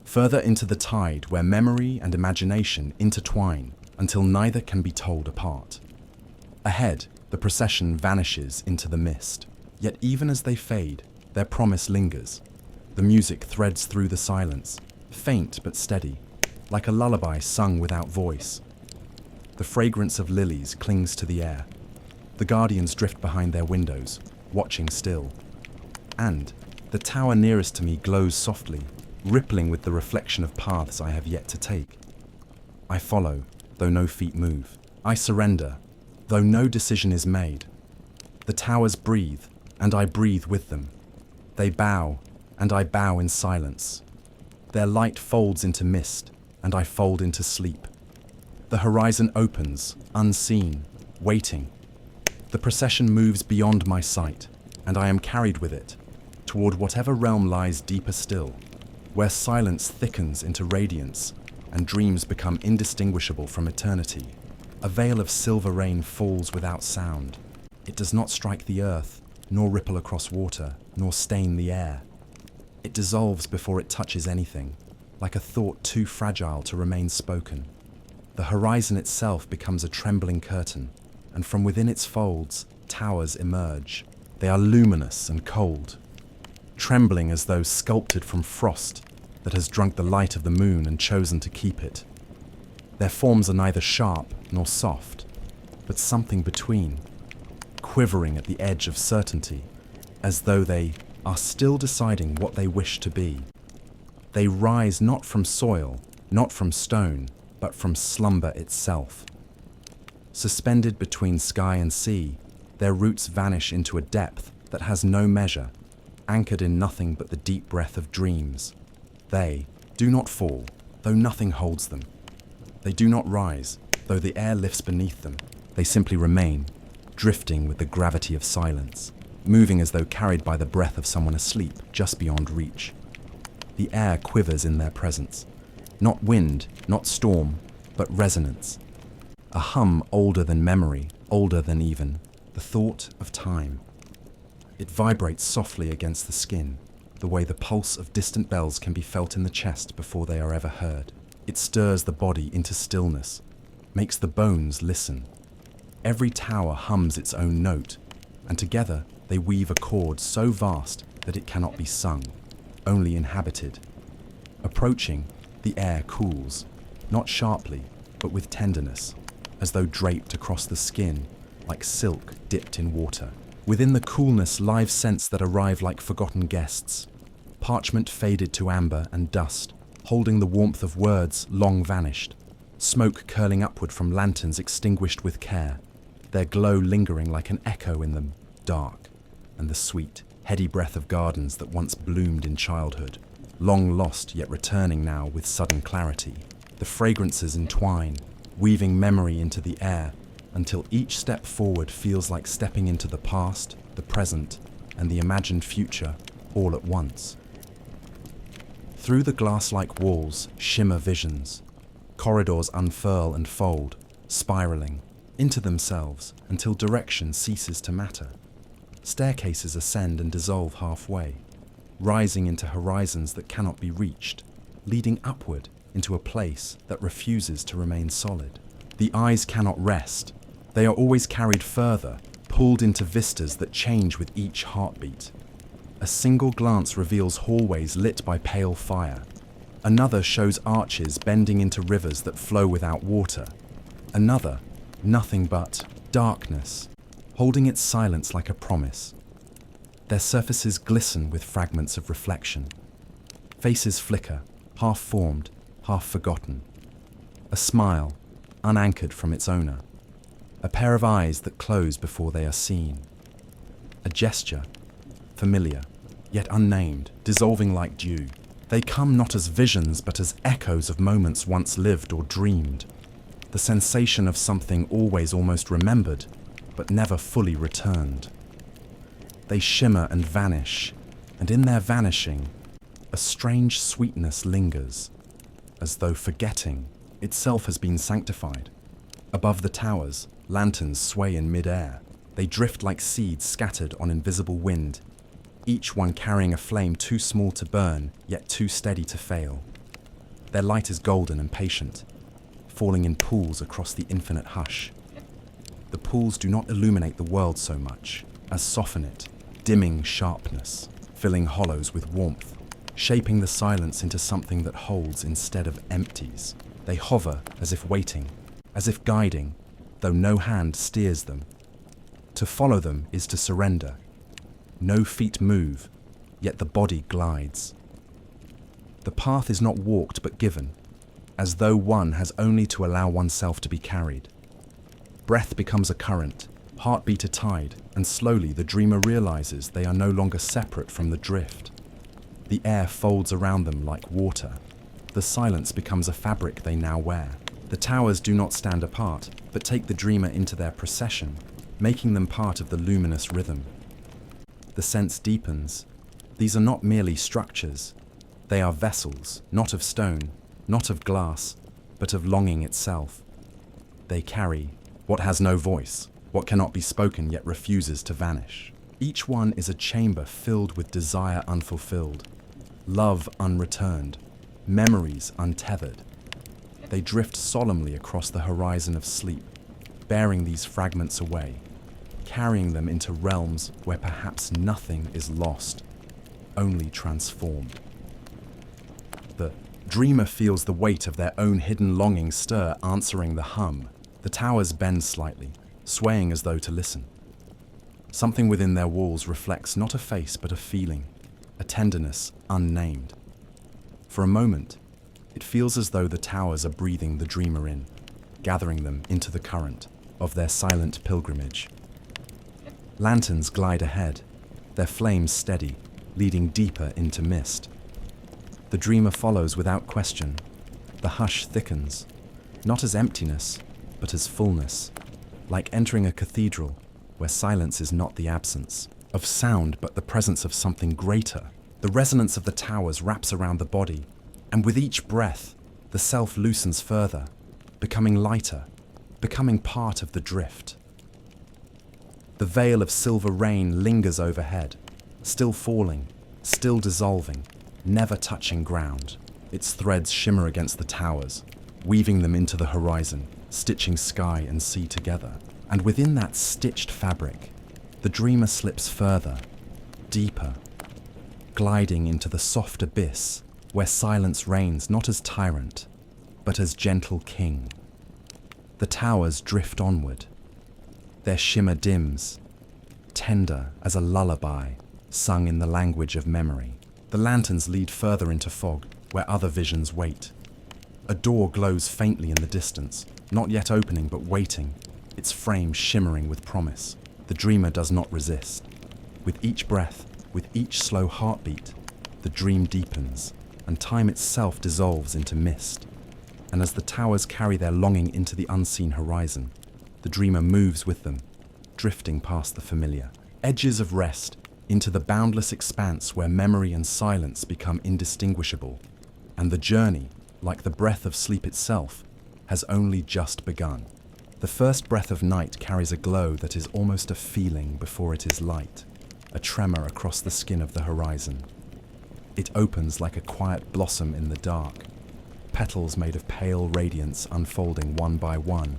further into the tide where memory and imagination intertwine until neither can be told apart. Ahead, the procession vanishes into the mist, yet even as they fade, their promise lingers. The music threads through the silence, faint but steady, like a lullaby sung without voice. The fragrance of lilies clings to the air. The guardians drift behind their windows, watching still. And the tower nearest to me glows softly, rippling with the reflection of paths I have yet to take. I follow, though no feet move. I surrender, though no decision is made. The towers breathe, and I breathe with them. They bow, and I bow in silence. Their light folds into mist, and I fold into sleep. The horizon opens, unseen, waiting. The procession moves beyond my sight, and I am carried with it, toward whatever realm lies deeper still, where silence thickens into radiance, and dreams become indistinguishable from eternity. A veil of silver rain falls without sound. It does not strike the earth, nor ripple across water, nor stain the air. It dissolves before it touches anything, like a thought too fragile to remain spoken. The horizon itself becomes a trembling curtain, and from within its folds, towers emerge. They are luminous and cold, trembling as though sculpted from frost that has drunk the light of the moon and chosen to keep it. Their forms are neither sharp nor soft, but something between, quivering at the edge of certainty, as though they are still deciding what they wish to be. They rise not from soil, not from stone, but from slumber itself. Suspended between sky and sea, their roots vanish into a depth that has no measure, anchored in nothing but the deep breath of dreams. They do not fall, though nothing holds them. They do not rise, though the air lifts beneath them. They simply remain, drifting with the gravity of silence, moving as though carried by the breath of someone asleep just beyond reach. The air quivers in their presence. Not wind, not storm, but resonance. A hum older than memory, older than even the thought of time. It vibrates softly against the skin, the way the pulse of distant bells can be felt in the chest before they are ever heard. It stirs the body into stillness, makes the bones listen. Every tower hums its own note, and together they weave a chord so vast that it cannot be sung, only inhabited. Approaching, the air cools, not sharply, but with tenderness, as though draped across the skin, like silk dipped in water. Within the coolness, live scents that arrive like forgotten guests. Parchment faded to amber and dust, holding the warmth of words long vanished. Smoke curling upward from lanterns extinguished with care, their glow lingering like an echo in the dark, and the sweet, heady breath of gardens that once bloomed in childhood, long lost yet returning now with sudden clarity. The fragrances entwine, weaving memory into the air, until each step forward feels like stepping into the past, the present, and the imagined future all at once. Through the glass-like walls shimmer visions. Corridors unfurl and fold, spiraling into themselves until direction ceases to matter. Staircases ascend and dissolve halfway, rising into horizons that cannot be reached, leading upward into a place that refuses to remain solid. The eyes cannot rest. They are always carried further, pulled into vistas that change with each heartbeat. A single glance reveals hallways lit by pale fire. Another shows arches bending into rivers that flow without water. Another, nothing but darkness, holding its silence like a promise. Their surfaces glisten with fragments of reflection. Faces flicker, half-formed, half-forgotten. A smile, unanchored from its owner. A pair of eyes that close before they are seen. A gesture, familiar, yet unnamed, dissolving like dew. They come not as visions, but as echoes of moments once lived or dreamed. The sensation of something always almost remembered, but never fully returned. They shimmer and vanish, and in their vanishing, a strange sweetness lingers, as though forgetting itself has been sanctified. Above the towers, lanterns sway in mid-air. They drift like seeds scattered on invisible wind, each one carrying a flame too small to burn, yet too steady to fail. Their light is golden and patient, falling in pools across the infinite hush. The pools do not illuminate the world so much as soften it, dimming sharpness, filling hollows with warmth, shaping the silence into something that holds instead of empties. They hover as if waiting, as if guiding, though no hand steers them. To follow them is to surrender. No feet move, yet the body glides. The path is not walked but given, as though one has only to allow oneself to be carried. Breath becomes a current, heartbeat a tide, and slowly the dreamer realizes they are no longer separate from the drift. The air folds around them like water. The silence becomes a fabric they now wear. The towers do not stand apart, but take the dreamer into their procession, making them part of the luminous rhythm. The sense deepens. These are not merely structures. They are vessels, not of stone, not of glass, but of longing itself. They carry what has no voice, what cannot be spoken yet refuses to vanish. Each one is a chamber filled with desire unfulfilled, love unreturned, memories untethered. They drift solemnly across the horizon of sleep, bearing these fragments away, carrying them into realms where perhaps nothing is lost, only transformed. The dreamer feels the weight of their own hidden longing stir, answering the hum. The towers bend slightly, swaying as though to listen. Something within their walls reflects not a face but a feeling, a tenderness unnamed. For a moment, it feels as though the towers are breathing the dreamer in, gathering them into the current of their silent pilgrimage. Lanterns glide ahead, their flames steady, leading deeper into mist. The dreamer follows without question. The hush thickens, not as emptiness, but as fullness, like entering a cathedral where silence is not the absence of sound but the presence of something greater. The resonance of the towers wraps around the body, and with each breath, the self loosens further, becoming lighter, becoming part of the drift. The veil of silver rain lingers overhead, still falling, still dissolving, never touching ground. Its threads shimmer against the towers, weaving them into the horizon, stitching sky and sea together. And within that stitched fabric, the dreamer slips further, deeper, gliding into the soft abyss where silence reigns not as tyrant, but as gentle king. The towers drift onward. Their shimmer dims, tender as a lullaby sung in the language of memory. The lanterns lead further into fog, where other visions wait. A door glows faintly in the distance, not yet opening but waiting, its frame shimmering with promise. The dreamer does not resist. With each breath, with each slow heartbeat, the dream deepens, and time itself dissolves into mist. And as the towers carry their longing into the unseen horizon, the dreamer moves with them, drifting past the familiar edges of rest into the boundless expanse where memory and silence become indistinguishable. And the journey, like the breath of sleep itself, has only just begun. The first breath of night carries a glow that is almost a feeling before it is light, a tremor across the skin of the horizon. It opens like a quiet blossom in the dark, petals made of pale radiance unfolding one by one,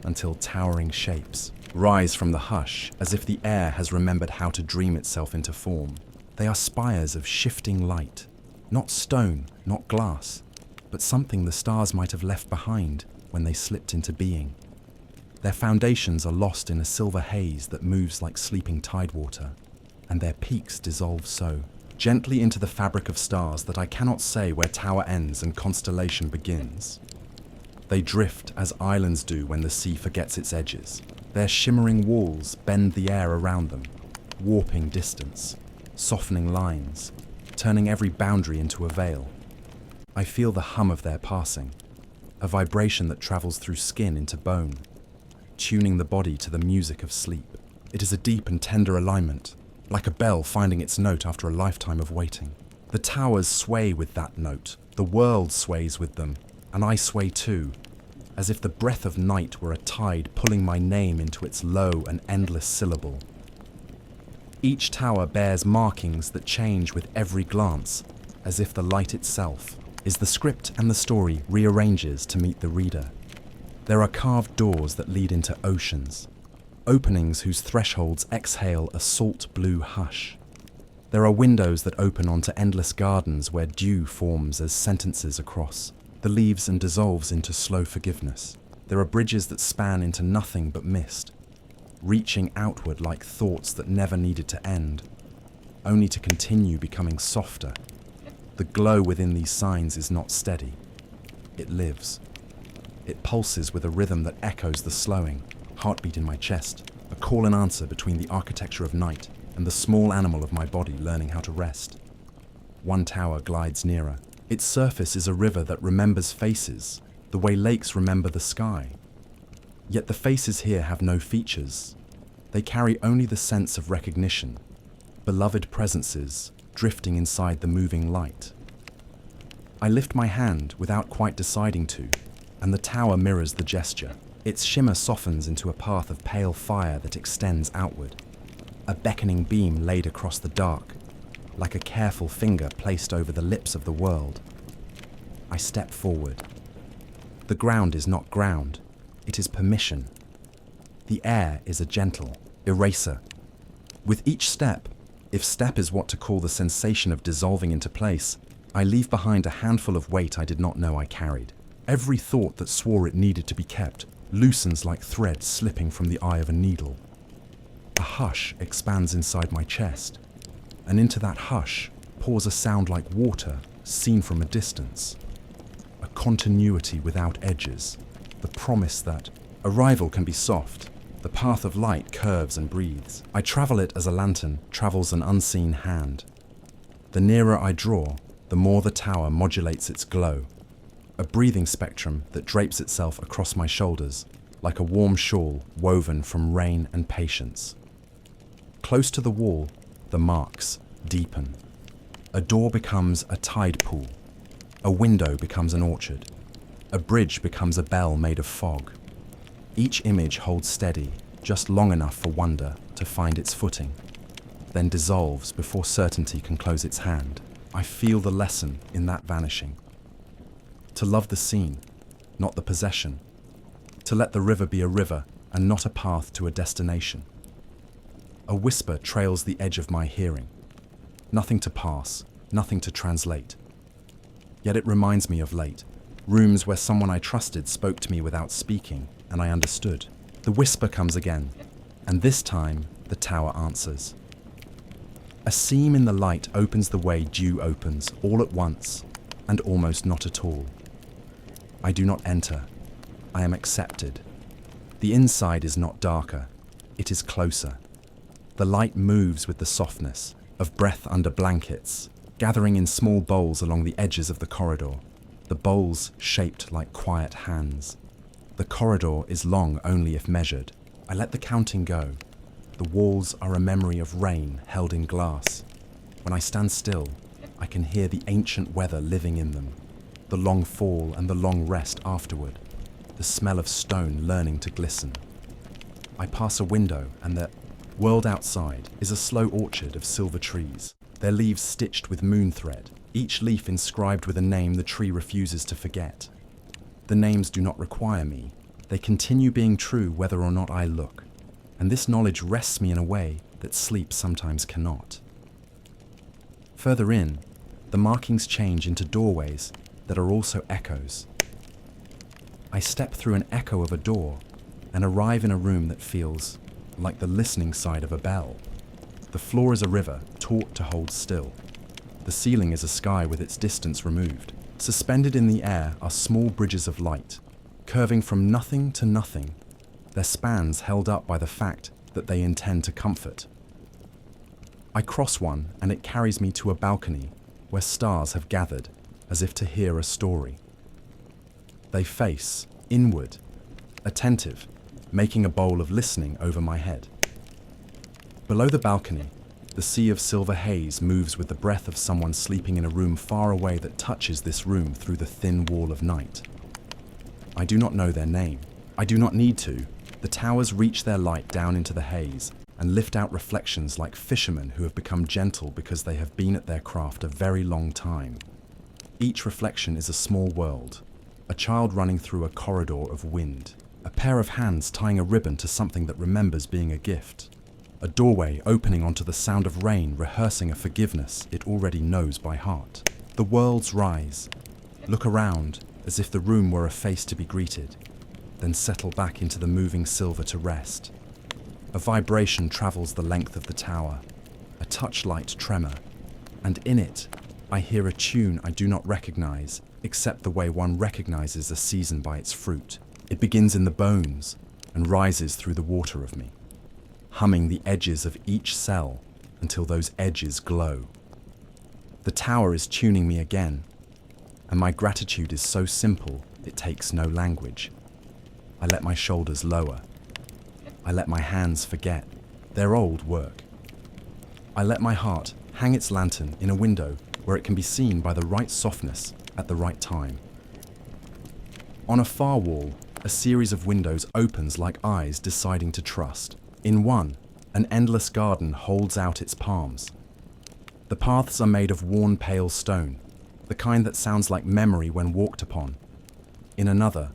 until towering shapes rise from the hush as if the air has remembered how to dream itself into form. They are spires of shifting light, not stone, not glass, but something the stars might have left behind when they slipped into being. Their foundations are lost in a silver haze that moves like sleeping tidewater, and their peaks dissolve so gently into the fabric of stars that I cannot say where tower ends and constellation begins. They drift as islands do when the sea forgets its edges. Their shimmering walls bend the air around them, warping distance, softening lines, turning every boundary into a veil. I feel the hum of their passing, a vibration that travels through skin into bone, tuning the body to the music of sleep. It is a deep and tender alignment, like a bell finding its note after a lifetime of waiting. The towers sway with that note, the world sways with them, and I sway too, as if the breath of night were a tide pulling my name into its low and endless syllable. Each tower bears markings that change with every glance, as if the light itself is the script and the story rearranges to meet the reader. There are carved doors that lead into oceans, openings whose thresholds exhale a salt blue hush. There are windows that open onto endless gardens where dew forms as sentences across the leaves and dissolves into slow forgiveness. There are bridges that span into nothing but mist, reaching outward like thoughts that never needed to end, only to continue becoming softer. The glow within these signs is not steady. It lives. It pulses with a rhythm that echoes the slowing heartbeat in my chest, a call and answer between the architecture of night and the small animal of my body learning how to rest. One tower glides nearer. Its surface is a river that remembers faces, the way lakes remember the sky. Yet the faces here have no features. They carry only the sense of recognition, beloved presences drifting inside the moving light. I lift my hand without quite deciding to, and the tower mirrors the gesture. Its shimmer softens into a path of pale fire that extends outward, a beckoning beam laid across the dark, like a careful finger placed over the lips of the world. I step forward. The ground is not ground, it is permission. The air is a gentle eraser. With each step, if step is what to call the sensation of dissolving into place, I leave behind a handful of weight I did not know I carried. Every thought that swore it needed to be kept loosens like thread slipping from the eye of a needle. A hush expands inside my chest, and into that hush pours a sound like water seen from a distance. A continuity without edges, the promise that arrival can be soft, the path of light curves and breathes. I travel it as a lantern travels an unseen hand. The nearer I draw, the more the tower modulates its glow, a breathing spectrum that drapes itself across my shoulders like a warm shawl woven from rain and patience. Close to the wall, the marks deepen. A door becomes a tide pool. A window becomes an orchard. A bridge becomes a bell made of fog. Each image holds steady, just long enough for wonder to find its footing, then dissolves before certainty can close its hand. I feel the lesson in that vanishing. To love the scene, not the possession. To let the river be a river and not a path to a destination. A whisper trails the edge of my hearing. Nothing to pass, nothing to translate. Yet it reminds me of late, rooms where someone I trusted spoke to me without speaking, and I understood. The whisper comes again, and this time the tower answers. A seam in the light opens the way dew opens, all at once, and almost not at all. I do not enter. I am accepted. The inside is not darker. It is closer. The light moves with the softness of breath under blankets, gathering in small bowls along the edges of the corridor, the bowls shaped like quiet hands. The corridor is long only if measured. I let the counting go. The walls are a memory of rain held in glass. When I stand still, I can hear the ancient weather living in them, the long fall and the long rest afterward, the smell of stone learning to glisten. I pass a window, and the world outside is a slow orchard of silver trees, their leaves stitched with moon thread, each leaf inscribed with a name the tree refuses to forget. The names do not require me. They continue being true whether or not I look, and this knowledge rests me in a way that sleep sometimes cannot. Further in, the markings change into doorways that are also echoes. I step through an echo of a door and arrive in a room that feels like the listening side of a bell. The floor is a river, taught to hold still. The ceiling is a sky with its distance removed. Suspended in the air are small bridges of light, curving from nothing to nothing, their spans held up by the fact that they intend to comfort. I cross one, and it carries me to a balcony where stars have gathered as if to hear a story. They face inward, attentive, making a bowl of listening over my head. Below the balcony, the sea of silver haze moves with the breath of someone sleeping in a room far away that touches this room through the thin wall of night. I do not know their name. I do not need to. The towers reach their light down into the haze and lift out reflections like fishermen who have become gentle because they have been at their craft a very long time. Each reflection is a small world, a child running through a corridor of wind, a pair of hands tying a ribbon to something that remembers being a gift, a doorway opening onto the sound of rain rehearsing a forgiveness it already knows by heart. The worlds rise, look around as if the room were a face to be greeted, then settle back into the moving silver to rest. A vibration travels the length of the tower, a touchlight tremor, and in it, I hear a tune I do not recognize, except the way one recognizes a season by its fruit. It begins in the bones and rises through the water of me, humming the edges of each cell until those edges glow. The tower is tuning me again, and my gratitude is so simple it takes no language. I let my shoulders lower. I let my hands forget their old work. I let my heart hang its lantern in a window where it can be seen by the right softness at the right time. On a far wall, a series of windows opens like eyes deciding to trust. In one, an endless garden holds out its palms. The paths are made of worn pale stone, the kind that sounds like memory when walked upon. In another,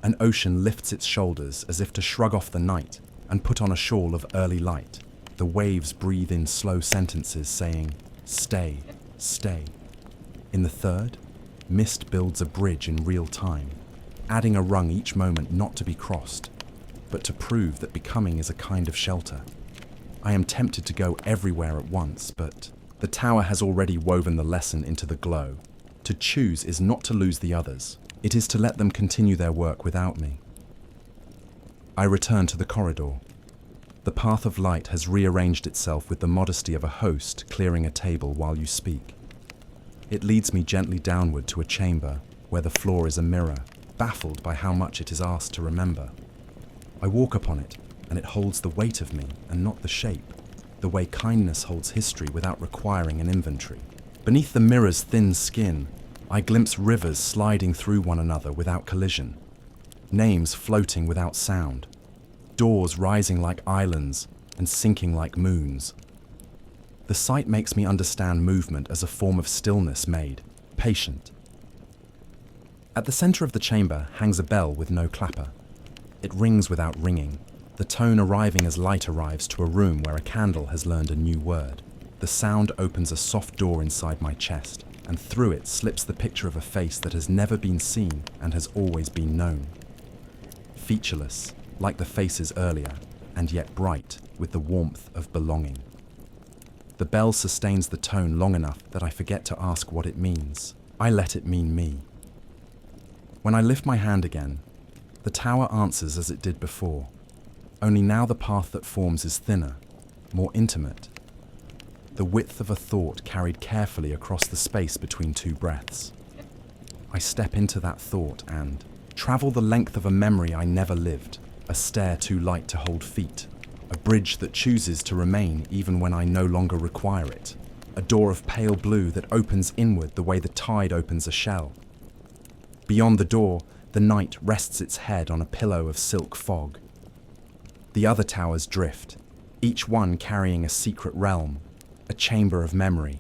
an ocean lifts its shoulders as if to shrug off the night and put on a shawl of early light. The waves breathe in slow sentences saying, "Stay, stay." In the third, mist builds a bridge in real time, adding a rung each moment not to be crossed, but to prove that becoming is a kind of shelter. I am tempted to go everywhere at once, but the tower has already woven the lesson into the glow. To choose is not to lose the others. It is to let them continue their work without me. I return to the corridor. The path of light has rearranged itself with the modesty of a host clearing a table while you speak. It leads me gently downward to a chamber where the floor is a mirror, baffled by how much it is asked to remember. I walk upon it, and it holds the weight of me and not the shape, the way kindness holds history without requiring an inventory. Beneath the mirror's thin skin, I glimpse rivers sliding through one another without collision, names floating without sound, doors rising like islands and sinking like moons. The sight makes me understand movement as a form of stillness made patient. At the center of the chamber hangs a bell with no clapper. It rings without ringing, the tone arriving as light arrives to a room where a candle has learned a new word. The sound opens a soft door inside my chest, and through it slips the picture of a face that has never been seen and has always been known. Featureless, like the faces earlier, and yet bright with the warmth of belonging. The bell sustains the tone long enough that I forget to ask what it means. I let it mean me. When I lift my hand again, the tower answers as it did before, only now the path that forms is thinner, more intimate. The width of a thought carried carefully across the space between two breaths. I step into that thought and travel the length of a memory I never lived, a stair too light to hold feet, a bridge that chooses to remain even when I no longer require it, a door of pale blue that opens inward the way the tide opens a shell. Beyond the door, the night rests its head on a pillow of silk fog. The other towers drift, each one carrying a secret realm, a chamber of memory,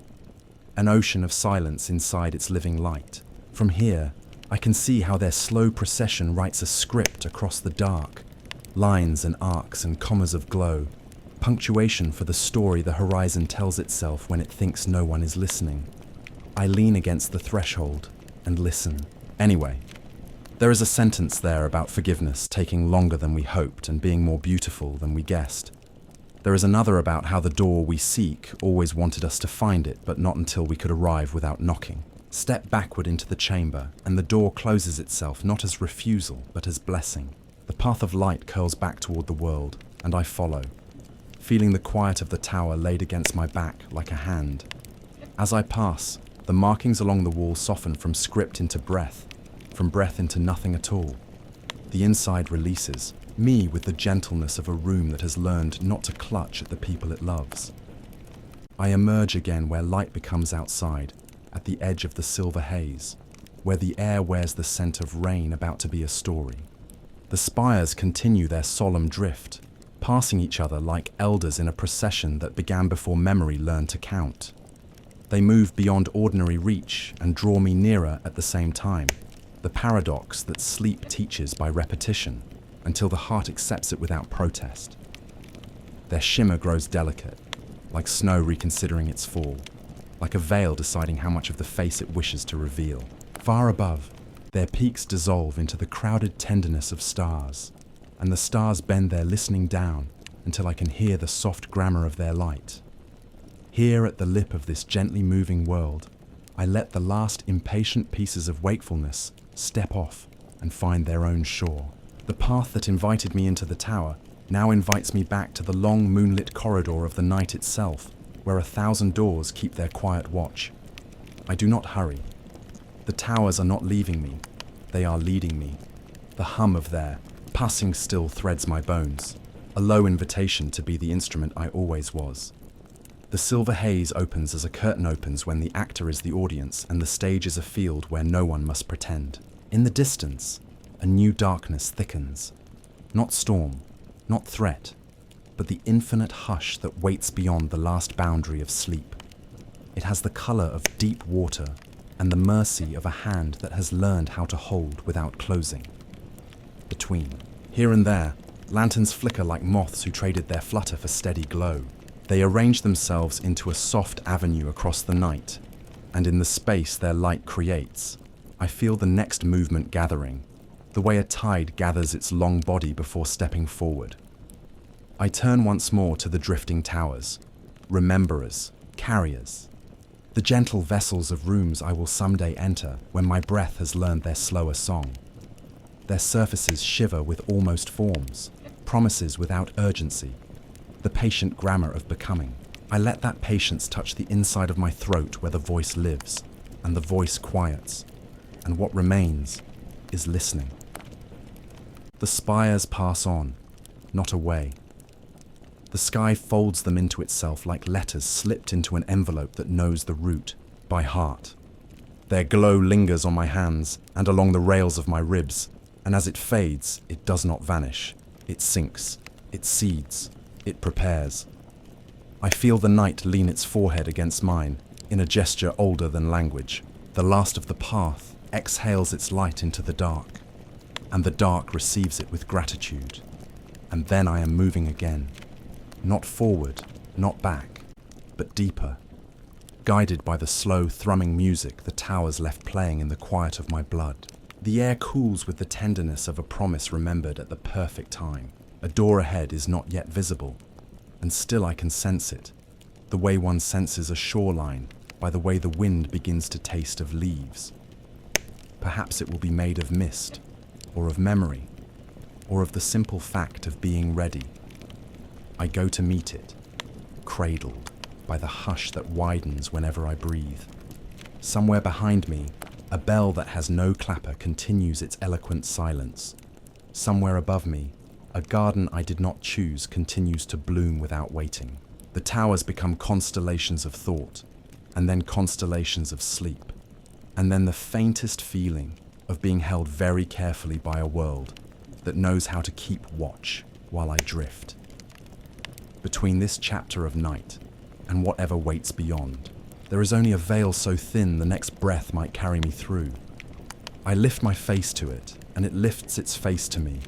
an ocean of silence inside its living light. From here, I can see how their slow procession writes a script across the dark, lines and arcs and commas of glow, punctuation for the story the horizon tells itself when it thinks no one is listening. I lean against the threshold and listen. Anyway, there is a sentence there about forgiveness taking longer than we hoped and being more beautiful than we guessed. There is another about how the door we seek always wanted us to find it, but not until we could arrive without knocking. Step backward into the chamber, and the door closes itself not as refusal, but as blessing. The path of light curls back toward the world, and I follow, feeling the quiet of the tower laid against my back like a hand. As I pass, the markings along the wall soften from script into breath, from breath into nothing at all. The inside releases, me with the gentleness of a room that has learned not to clutch at the people it loves. I emerge again where light becomes outside, at the edge of the silver haze, where the air wears the scent of rain about to be a story. The spires continue their solemn drift, passing each other like elders in a procession that began before memory learned to count. They move beyond ordinary reach and draw me nearer at the same time, the paradox that sleep teaches by repetition, until the heart accepts it without protest. Their shimmer grows delicate, like snow reconsidering its fall, like a veil deciding how much of the face it wishes to reveal. Far above, their peaks dissolve into the crowded tenderness of stars, and the stars bend their listening down until I can hear the soft grammar of their light. Here at the lip of this gently moving world, I let the last impatient pieces of wakefulness step off and find their own shore. The path that invited me into the tower now invites me back to the long moonlit corridor of the night itself, where 1,000 doors keep their quiet watch. I do not hurry. The towers are not leaving me, they are leading me. The hum of their passing still threads my bones, a low invitation to be the instrument I always was. The silver haze opens as a curtain opens when the actor is the audience and the stage is a field where no one must pretend. In the distance, a new darkness thickens. Not storm, not threat, but the infinite hush that waits beyond the last boundary of sleep. It has the color of deep water and the mercy of a hand that has learned how to hold without closing. Between, here and there, lanterns flicker like moths who traded their flutter for steady glow. They arrange themselves into a soft avenue across the night, and in the space their light creates, I feel the next movement gathering, the way a tide gathers its long body before stepping forward. I turn once more to the drifting towers, rememberers, carriers, the gentle vessels of rooms I will someday enter when my breath has learned their slower song. Their surfaces shiver with almost forms, promises without urgency, the patient grammar of becoming. I let that patience touch the inside of my throat where the voice lives, and the voice quiets, and what remains is listening. The spires pass on, not away. The sky folds them into itself like letters slipped into an envelope that knows the route by heart. Their glow lingers on my hands and along the rails of my ribs, and as it fades, it does not vanish. It sinks, It seeds. It prepares. I feel the night lean its forehead against mine, in a gesture older than language. The last of the path exhales its light into the dark, and the dark receives it with gratitude. And then I am moving again. Not forward, not back, but deeper. Guided by the slow, thrumming music the towers left playing in the quiet of my blood. The air cools with the tenderness of a promise remembered at the perfect time. A door ahead is not yet visible, and still I can sense it, the way one senses a shoreline by the way the wind begins to taste of leaves. Perhaps it will be made of mist, or of memory, or of the simple fact of being ready. I go to meet it, cradled by the hush that widens whenever I breathe. Somewhere behind me, a bell that has no clapper continues its eloquent silence. Somewhere above me, a garden I did not choose continues to bloom without waiting. The towers become constellations of thought, and then constellations of sleep, and then the faintest feeling of being held very carefully by a world that knows how to keep watch while I drift. Between this chapter of night and whatever waits beyond, there is only a veil so thin the next breath might carry me through. I lift my face to it, and it lifts its face to me,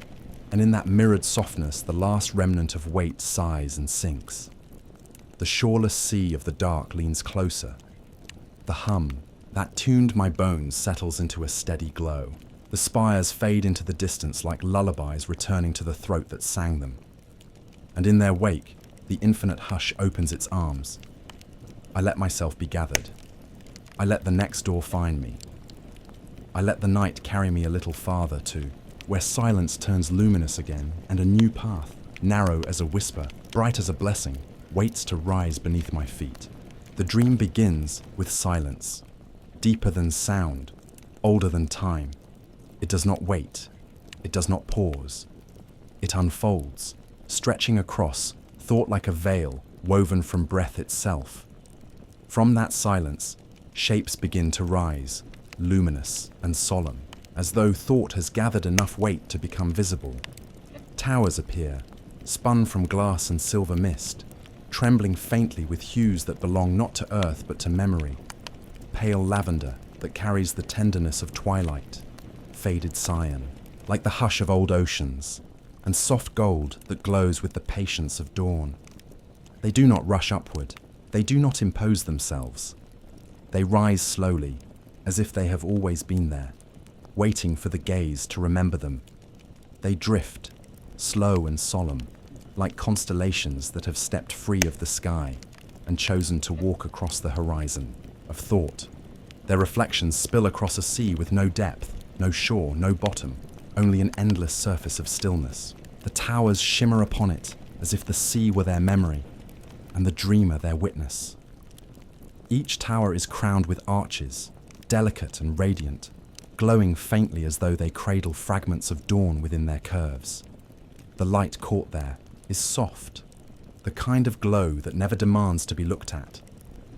and in that mirrored softness the last remnant of weight sighs and sinks. The shoreless sea of the dark leans closer. The hum that tuned my bones settles into a steady glow. The spires fade into the distance like lullabies returning to the throat that sang them. And in their wake, the infinite hush opens its arms. I let myself be gathered. I let the next door find me. I let the night carry me a little farther too, where silence turns luminous again and a new path, narrow as a whisper, bright as a blessing, waits to rise beneath my feet. The dream begins with silence, deeper than sound, older than time. It does not wait. It does not pause. It unfolds, stretching across, thought like a veil, woven from breath itself. From that silence, shapes begin to rise, luminous and solemn, as though thought has gathered enough weight to become visible. Towers appear, spun from glass and silver mist, trembling faintly with hues that belong not to earth but to memory. Pale lavender that carries the tenderness of twilight, faded cyan, like the hush of old oceans, and soft gold that glows with the patience of dawn. They do not rush upward. They do not impose themselves. They rise slowly, as if they have always been there, waiting for the gaze to remember them. They drift, slow and solemn, like constellations that have stepped free of the sky and chosen to walk across the horizon of thought. Their reflections spill across a sea with no depth, no shore, no bottom, only an endless surface of stillness. The towers shimmer upon it as if the sea were their memory and the dreamer their witness. Each tower is crowned with arches, delicate and radiant, glowing faintly as though they cradle fragments of dawn within their curves. The light caught there is soft, the kind of glow that never demands to be looked at,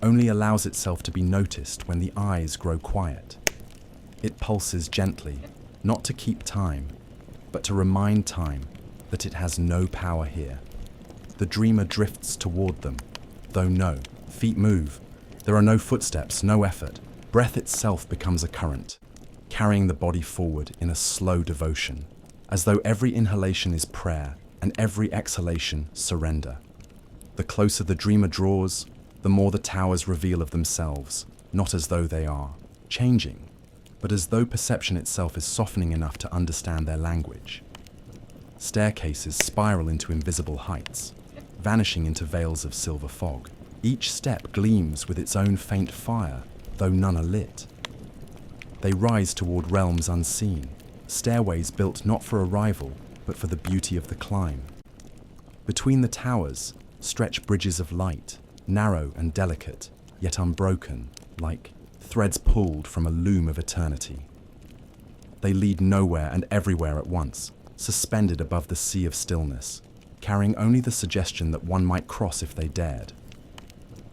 only allows itself to be noticed when the eyes grow quiet. It pulses gently, not to keep time, but to remind time that it has no power here. The dreamer drifts toward them, though no, feet move. There are no footsteps, no effort. Breath itself becomes a current, carrying the body forward in a slow devotion, as though every inhalation is prayer and every exhalation surrender. The closer the dreamer draws, the more the towers reveal of themselves, not as though they are changing, but as though perception itself is softening enough to understand their language. Staircases spiral into invisible heights, vanishing into veils of silver fog. Each step gleams with its own faint fire, though none are lit. They rise toward realms unseen, stairways built not for arrival, but for the beauty of the climb. Between the towers stretch bridges of light, narrow and delicate, yet unbroken, like threads pulled from a loom of eternity. They lead nowhere and everywhere at once, suspended above the sea of stillness, carrying only the suggestion that one might cross if they dared.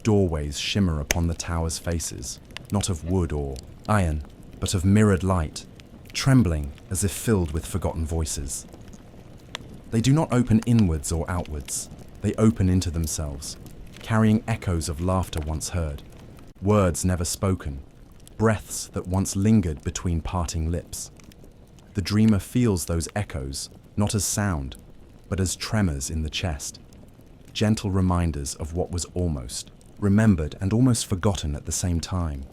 Doorways shimmer upon the towers' faces, not of wood or iron, but of mirrored light, trembling as if filled with forgotten voices. They do not open inwards or outwards. They open into themselves, carrying echoes of laughter once heard, words never spoken, breaths that once lingered between parting lips. The dreamer feels those echoes, not as sound, but as tremors in the chest, gentle reminders of what was almost, remembered and almost forgotten at the same time.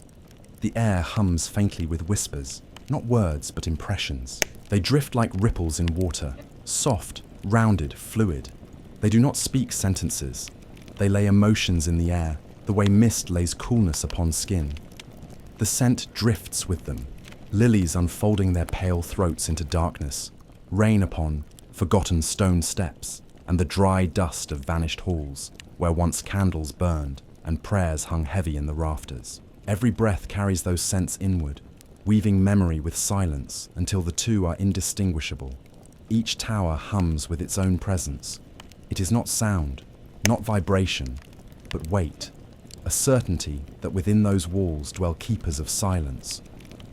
The air hums faintly with whispers, not words but impressions. They drift like ripples in water, soft, rounded, fluid. They do not speak sentences. They lay emotions in the air, the way mist lays coolness upon skin. The scent drifts with them, lilies unfolding their pale throats into darkness, rain upon forgotten stone steps, and the dry dust of vanished halls, where once candles burned and prayers hung heavy in the rafters. Every breath carries those scents inward, weaving memory with silence until the two are indistinguishable. Each tower hums with its own presence. It is not sound, not vibration, but weight, a certainty that within those walls dwell keepers of silence,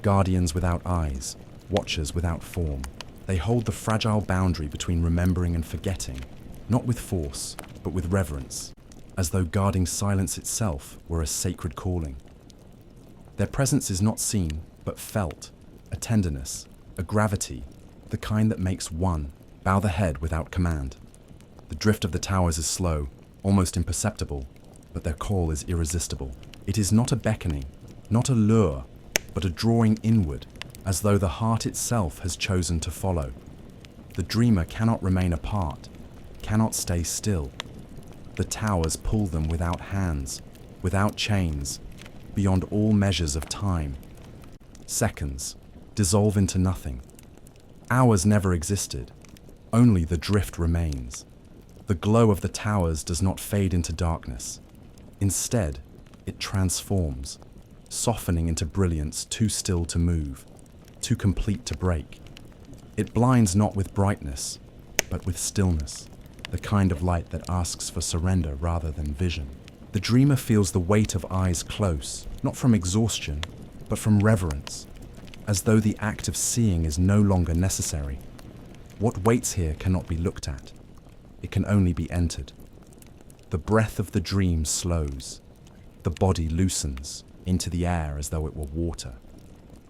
guardians without eyes, watchers without form. They hold the fragile boundary between remembering and forgetting, not with force, but with reverence, as though guarding silence itself were a sacred calling. Their presence is not seen, but felt, a tenderness, a gravity, the kind that makes one bow the head without command. The drift of the towers is slow, almost imperceptible, but their call is irresistible. It is not a beckoning, not a lure, but a drawing inward, as though the heart itself has chosen to follow. The dreamer cannot remain apart, cannot stay still. The towers pull them without hands, without chains, beyond all measures of time. Seconds dissolve into nothing. Hours never existed, only the drift remains. The glow of the towers does not fade into darkness. Instead, it transforms, softening into brilliance too still to move, too complete to break. It blinds not with brightness, but with stillness, the kind of light that asks for surrender rather than vision. The dreamer feels the weight of eyes close, not from exhaustion, but from reverence, as though the act of seeing is no longer necessary. What waits here cannot be looked at. It can only be entered. The breath of the dream slows. The body loosens into the air as though it were water.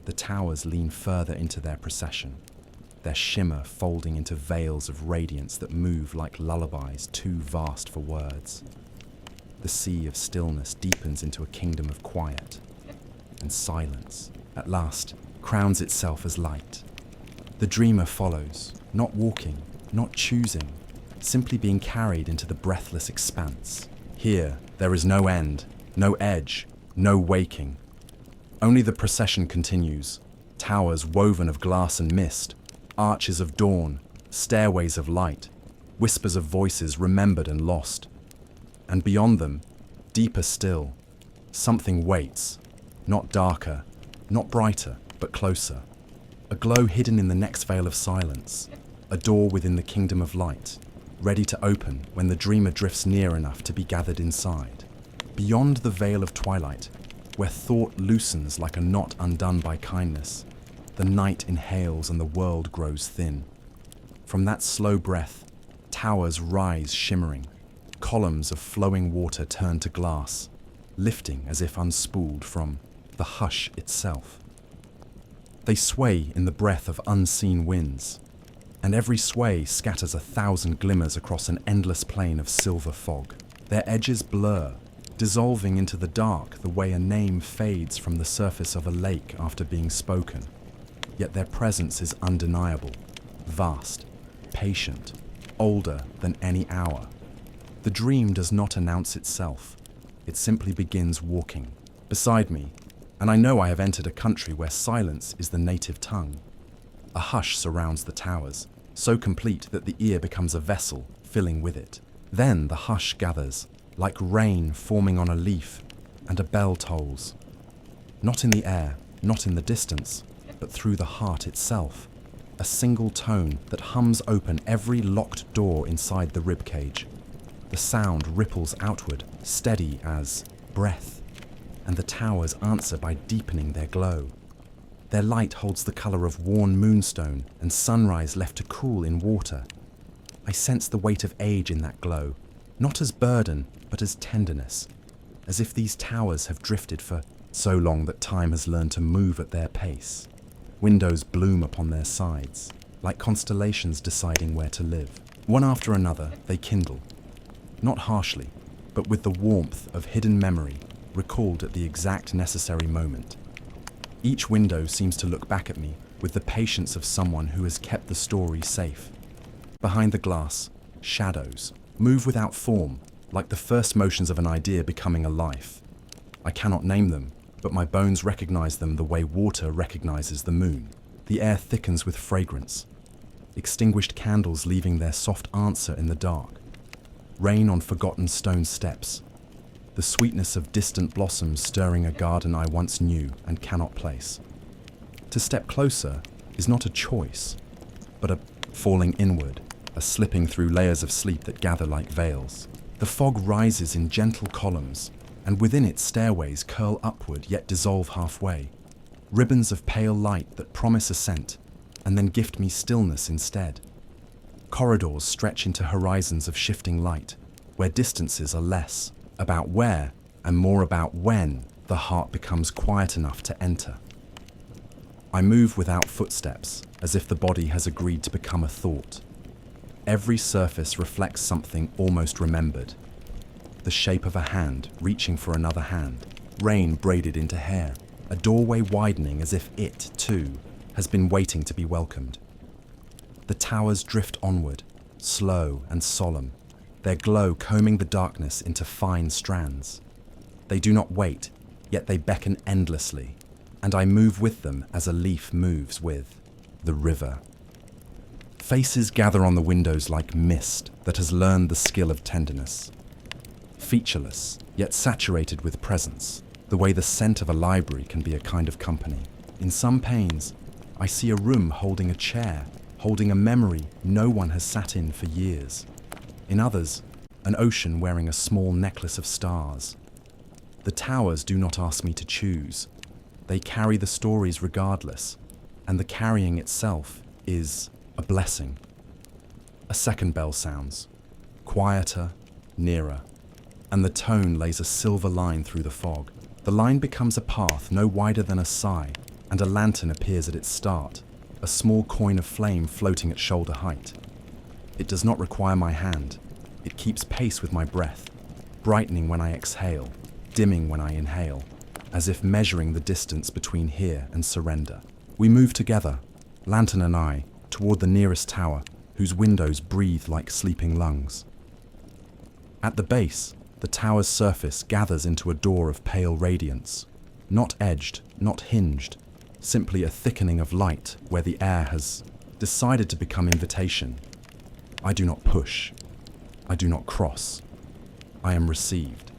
The towers lean further into their procession, their shimmer folding into veils of radiance that move like lullabies too vast for words. The sea of stillness deepens into a kingdom of quiet, and silence, at last, crowns itself as light. The dreamer follows, not walking, not choosing, simply being carried into the breathless expanse. Here, there is no end, no edge, no waking. Only the procession continues, towers woven of glass and mist, arches of dawn, stairways of light, whispers of voices remembered and lost. And beyond them, deeper still, something waits, not darker, not brighter, but closer. A glow hidden in the next veil of silence, a door within the kingdom of light, ready to open when the dreamer drifts near enough to be gathered inside. Beyond the veil of twilight, where thought loosens like a knot undone by kindness, the night inhales and the world grows thin. From that slow breath, towers rise shimmering, columns of flowing water turn to glass, lifting as if unspooled from the hush itself. They sway in the breath of unseen winds, and every sway scatters 1,000 glimmers across an endless plain of silver fog. Their edges blur, dissolving into the dark the way a name fades from the surface of a lake after being spoken. Yet their presence is undeniable, vast, patient, older than any hour. The dream does not announce itself. It simply begins walking beside me, and I know I have entered a country where silence is the native tongue. A hush surrounds the towers, so complete that the ear becomes a vessel, filling with it. Then the hush gathers, like rain forming on a leaf, and a bell tolls. Not in the air, not in the distance, but through the heart itself. A single tone that hums open every locked door inside the ribcage. The sound ripples outward, steady as breath, and the towers answer by deepening their glow. Their light holds the color of worn moonstone and sunrise left to cool in water. I sense the weight of age in that glow, not as burden, but as tenderness, as if these towers have drifted for so long that time has learned to move at their pace. Windows bloom upon their sides, like constellations deciding where to live. One after another, they kindle, not harshly, but with the warmth of hidden memory recalled at the exact necessary moment. Each window seems to look back at me with the patience of someone who has kept the story safe. Behind the glass, shadows move without form, like the first motions of an idea becoming a life. I cannot name them, but my bones recognize them the way water recognizes the moon. The air thickens with fragrance, extinguished candles leaving their soft answer in the dark. Rain on forgotten stone steps, the sweetness of distant blossoms stirring a garden I once knew and cannot place. To step closer is not a choice, but a falling inward, a slipping through layers of sleep that gather like veils. The fog rises in gentle columns, and within it stairways curl upward yet dissolve halfway. Ribbons of pale light that promise ascent, and then gift me stillness instead. Corridors stretch into horizons of shifting light, where distances are less about where and more about when the heart becomes quiet enough to enter. I move without footsteps, as if the body has agreed to become a thought. Every surface reflects something almost remembered. The shape of a hand reaching for another hand, rain braided into hair, a doorway widening as if it, too, has been waiting to be welcomed. The towers drift onward, slow and solemn, their glow combing the darkness into fine strands. They do not wait, yet they beckon endlessly, and I move with them as a leaf moves with the river. Faces gather on the windows like mist that has learned the skill of tenderness. Featureless, yet saturated with presence, the way the scent of a library can be a kind of company. In some panes, I see a room holding a chair, holding a memory no one has sat in for years. In others, an ocean wearing a small necklace of stars. The towers do not ask me to choose. They carry the stories regardless, and the carrying itself is a blessing. A second bell sounds, quieter, nearer, and the tone lays a silver line through the fog. The line becomes a path no wider than a sigh, and a lantern appears at its start, a small coin of flame floating at shoulder height. It does not require my hand. It keeps pace with my breath, brightening when I exhale, dimming when I inhale, as if measuring the distance between here and surrender. We move together, lantern and I, toward the nearest tower, whose windows breathe like sleeping lungs. At the base, the tower's surface gathers into a door of pale radiance, not edged, not hinged, simply a thickening of light where the air has decided to become invitation. I do not push. I do not cross. I am received.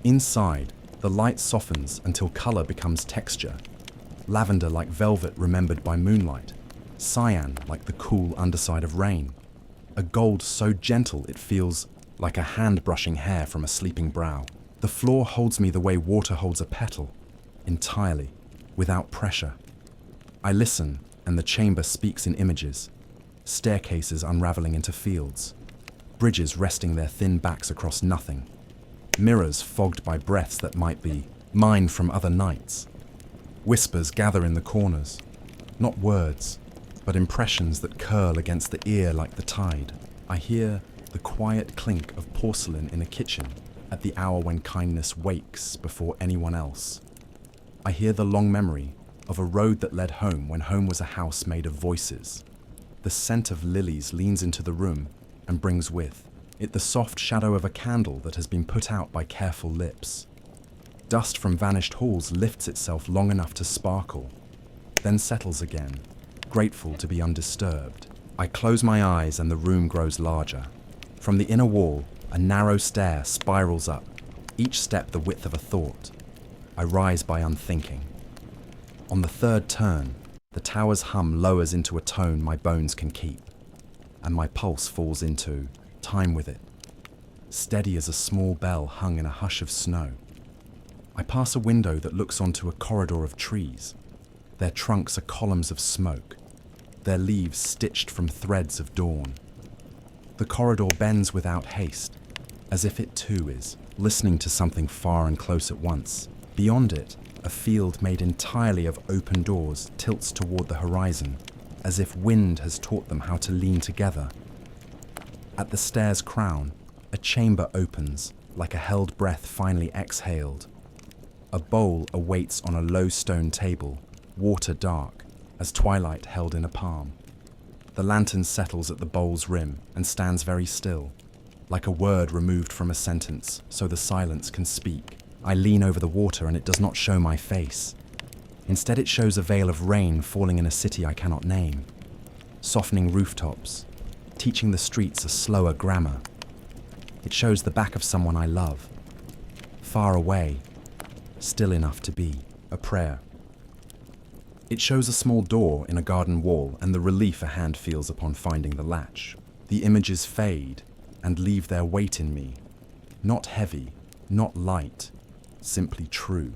Inside, the light softens until color becomes texture. Lavender like velvet remembered by moonlight. Cyan like the cool underside of rain. A gold so gentle it feels like a hand brushing hair from a sleeping brow. The floor holds me the way water holds a petal, entirely, without pressure. I listen, and the chamber speaks in images. Staircases unraveling into fields. Bridges resting their thin backs across nothing. Mirrors fogged by breaths that might be mine from other nights. Whispers gather in the corners. Not words, but impressions that curl against the ear like the tide. I hear the quiet clink of porcelain in a kitchen at the hour when kindness wakes before anyone else. I hear the long memory of a road that led home when home was a house made of voices. The scent of lilies leans into the room and brings with it the soft shadow of a candle that has been put out by careful lips. Dust from vanished halls lifts itself long enough to sparkle, then settles again, grateful to be undisturbed. I close my eyes and the room grows larger. From the inner wall, a narrow stair spirals up, each step the width of a thought. I rise by unthinking. On the third turn, the tower's hum lowers into a tone my bones can keep, and my pulse falls into time with it, steady as a small bell hung in a hush of snow. I pass a window that looks onto a corridor of trees. Their trunks are columns of smoke, their leaves stitched from threads of dawn. The corridor bends without haste, as if it too is listening to something far and close at once. Beyond it, a field made entirely of open doors tilts toward the horizon, as if wind has taught them how to lean together. At the stair's crown, a chamber opens, like a held breath finally exhaled. A bowl awaits on a low stone table, water dark, as twilight held in a palm. The lantern settles at the bowl's rim and stands very still, like a word removed from a sentence, so the silence can speak. I lean over the water and it does not show my face. Instead it shows a veil of rain falling in a city I cannot name, softening rooftops, teaching the streets a slower grammar. It shows the back of someone I love, far away, still enough to be a prayer. It shows a small door in a garden wall and the relief a hand feels upon finding the latch. The images fade and leave their weight in me, not heavy, not light, simply true.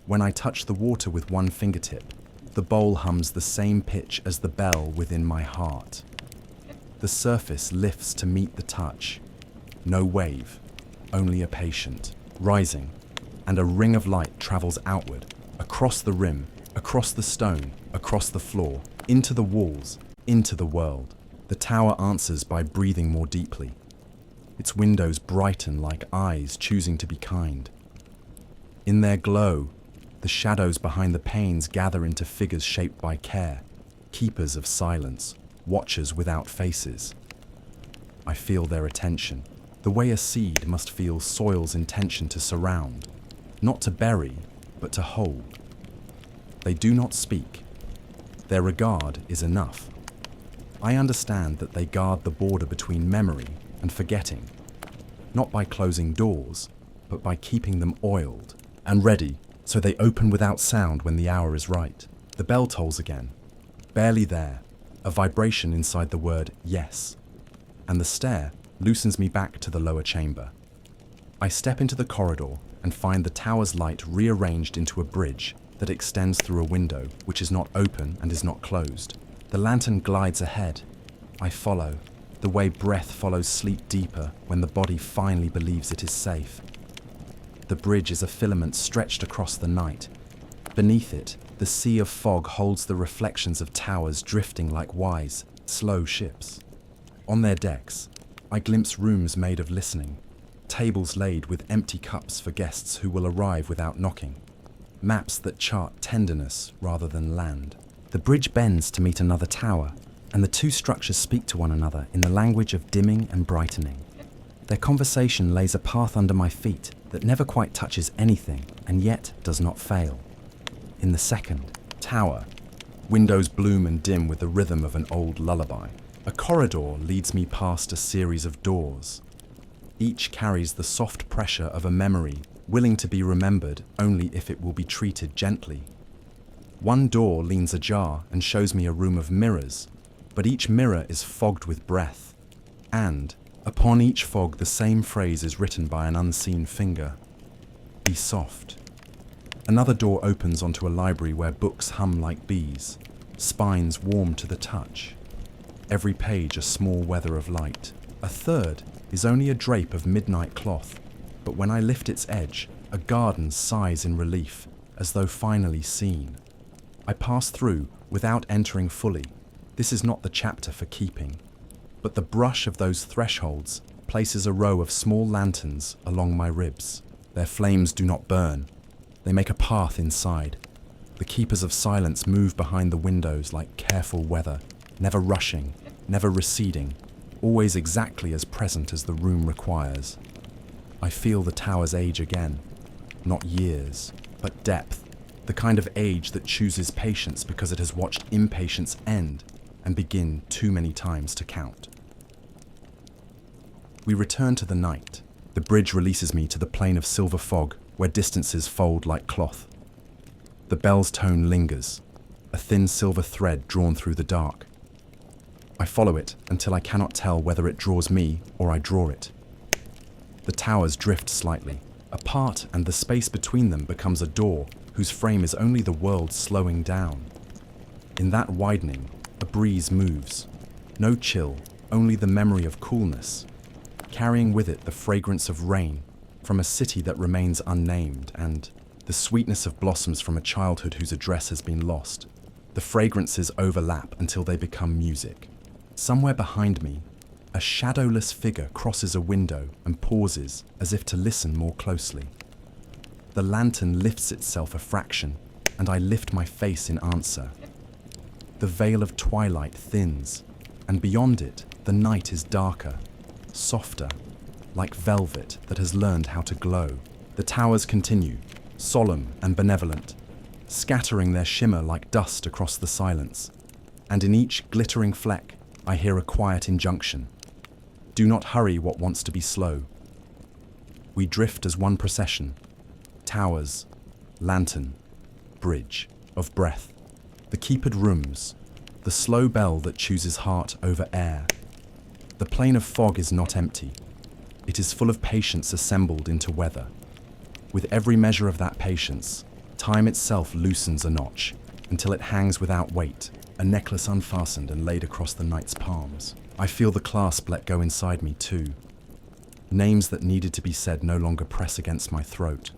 When I touch the water with one fingertip, the bowl hums the same pitch as the bell within my heart. The surface lifts to meet the touch. No wave, only a patient, rising, and a ring of light travels outward, across the rim, across the stone, across the floor, into the walls, into the world. The tower answers by breathing more deeply. Its windows brighten like eyes choosing to be kind. In their glow, the shadows behind the panes gather into figures shaped by care, keepers of silence, watchers without faces. I feel their attention, the way a seed must feel soil's intention to surround, not to bury, but to hold. They do not speak. Their regard is enough. I understand that they guard the border between memory and forgetting, not by closing doors, but by keeping them oiled and ready, so they open without sound when the hour is right. The bell tolls again, barely there, a vibration inside the word yes, and the stair loosens me back to the lower chamber. I step into the corridor and find the tower's light rearranged into a bridge that extends through a window which is not open and is not closed. The lantern glides ahead. I follow, the way breath follows sleep deeper when the body finally believes it is safe. The bridge is a filament stretched across the night. Beneath it, the sea of fog holds the reflections of towers drifting like wise, slow ships. On their decks, I glimpse rooms made of listening, tables laid with empty cups for guests who will arrive without knocking, maps that chart tenderness rather than land. The bridge bends to meet another tower, and the two structures speak to one another in the language of dimming and brightening. Their conversation lays a path under my feet that never quite touches anything and yet does not fail. In the second tower, windows bloom and dim with the rhythm of an old lullaby. A corridor leads me past a series of doors. Each carries the soft pressure of a memory, willing to be remembered only if it will be treated gently. One door leans ajar and shows me a room of mirrors, but each mirror is fogged with breath, and upon each fog the same phrase is written by an unseen finger. Be soft. Another door opens onto a library where books hum like bees, spines warm to the touch. Every page a small weather of light. A third is only a drape of midnight cloth, but when I lift its edge, a garden sighs in relief, as though finally seen. I pass through without entering fully. This is not the chapter for keeping, but the brush of those thresholds places a row of small lanterns along my ribs. Their flames do not burn. They make a path inside. The keepers of silence move behind the windows like careful weather, never rushing, never receding, always exactly as present as the room requires. I feel the tower's age again, not years, but depth, the kind of age that chooses patience because it has watched impatience end and begin too many times to count. We return to the night. The bridge releases me to the plain of silver fog where distances fold like cloth. The bell's tone lingers, a thin silver thread drawn through the dark. I follow it until I cannot tell whether it draws me or I draw it. The towers drift slightly apart, and the space between them becomes a door whose frame is only the world slowing down. In that widening, a breeze moves. No chill, only the memory of coolness, carrying with it the fragrance of rain from a city that remains unnamed and the sweetness of blossoms from a childhood whose address has been lost. The fragrances overlap until they become music. Somewhere behind me, a shadowless figure crosses a window and pauses as if to listen more closely. The lantern lifts itself a fraction, and I lift my face in answer. The veil of twilight thins, and beyond it, the night is darker, softer, like velvet that has learned how to glow. The towers continue, solemn and benevolent, scattering their shimmer like dust across the silence. And in each glittering fleck, I hear a quiet injunction. Do not hurry what wants to be slow. We drift as one procession. Towers, lantern, bridge of breath. The keepered rooms, the slow bell that chooses heart over air. The plain of fog is not empty. It is full of patience assembled into weather. With every measure of that patience, time itself loosens a notch until it hangs without weight, a necklace unfastened and laid across the night's palms. I feel the clasp let go inside me too. Names that needed to be said no longer press against my throat.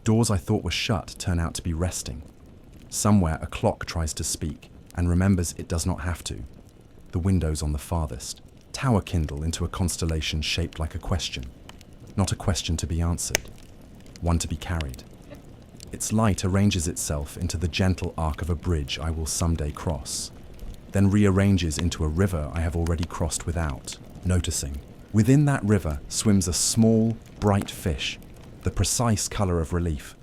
Doors I thought were shut turn out to be resting. Somewhere a clock tries to speak and remembers it does not have to. The windows on the farthest tower kindle into a constellation shaped like a question. Not a question to be answered, one to be carried. Its light arranges itself into the gentle arc of a bridge I will someday cross, then rearranges into a river I have already crossed without noticing. Within that river swims a small, bright fish, the precise color of relief,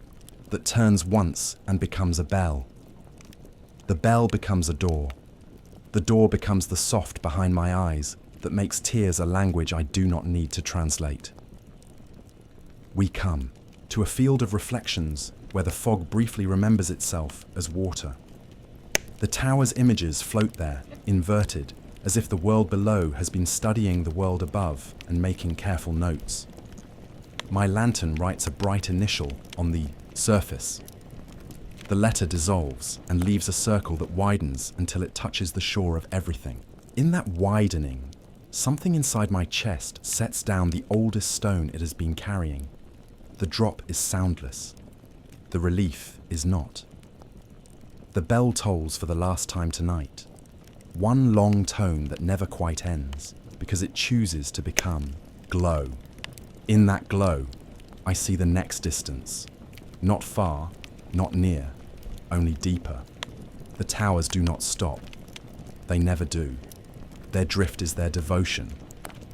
that turns once and becomes a bell. The bell becomes a door. The door becomes the soft behind my eyes that makes tears a language I do not need to translate. We come to a field of reflections where the fog briefly remembers itself as water. The tower's images float there, inverted, as if the world below has been studying the world above and making careful notes. My lantern writes a bright initial on the surface. The letter dissolves and leaves a circle that widens until it touches the shore of everything. In that widening, something inside my chest sets down the oldest stone it has been carrying. The drop is soundless. The relief is not. The bell tolls for the last time tonight. One long tone that never quite ends, because it chooses to become glow. In that glow, I see the next distance. Not far, not near, only deeper. The towers do not stop. They never do. Their drift is their devotion,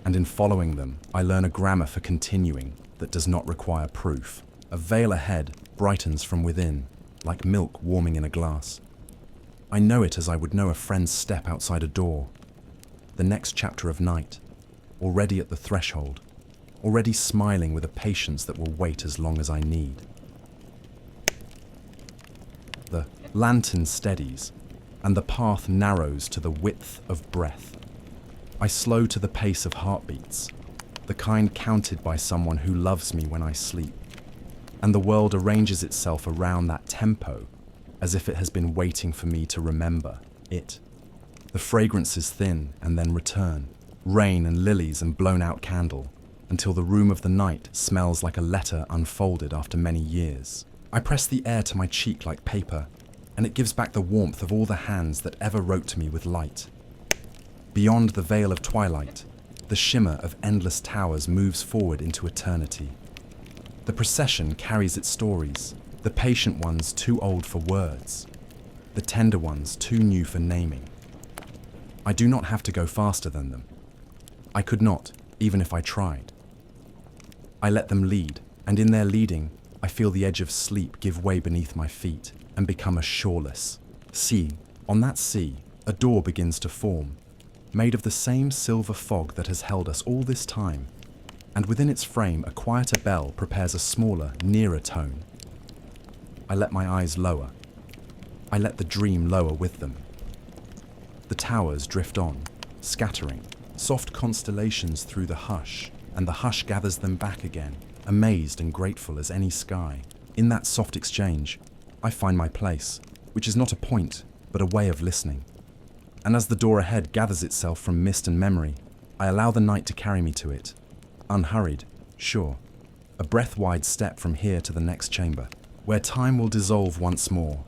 and in following them, I learn a grammar for continuing that does not require proof. A veil ahead brightens from within, like milk warming in a glass. I know it as I would know a friend's step outside a door. The next chapter of night, already at the threshold, already smiling with a patience that will wait as long as I need. The lantern steadies, and the path narrows to the width of breath. I slow to the pace of heartbeats, the kind counted by someone who loves me when I sleep. And the world arranges itself around that tempo, as if it has been waiting for me to remember it. The fragrances thin and then return, rain and lilies and blown-out candle, until the room of the night smells like a letter unfolded after many years. I press the air to my cheek like paper, and it gives back the warmth of all the hands that ever wrote to me with light. Beyond the veil of twilight, the shimmer of endless towers moves forward into eternity. The procession carries its stories, the patient ones too old for words, the tender ones too new for naming. I do not have to go faster than them. I could not, even if I tried. I let them lead, and in their leading, I feel the edge of sleep give way beneath my feet and become a shoreless sea. On that sea, a door begins to form, made of the same silver fog that has held us all this time, and within its frame a quieter bell prepares a smaller, nearer tone. I let my eyes lower. I let the dream lower with them. The towers drift on, scattering, soft constellations through the hush, and the hush gathers them back again, amazed and grateful as any sky. In that soft exchange, I find my place, which is not a point, but a way of listening. And as the door ahead gathers itself from mist and memory, I allow the night to carry me to it. Unhurried, sure. A breath-wide step from here to the next chamber, where time will dissolve once more,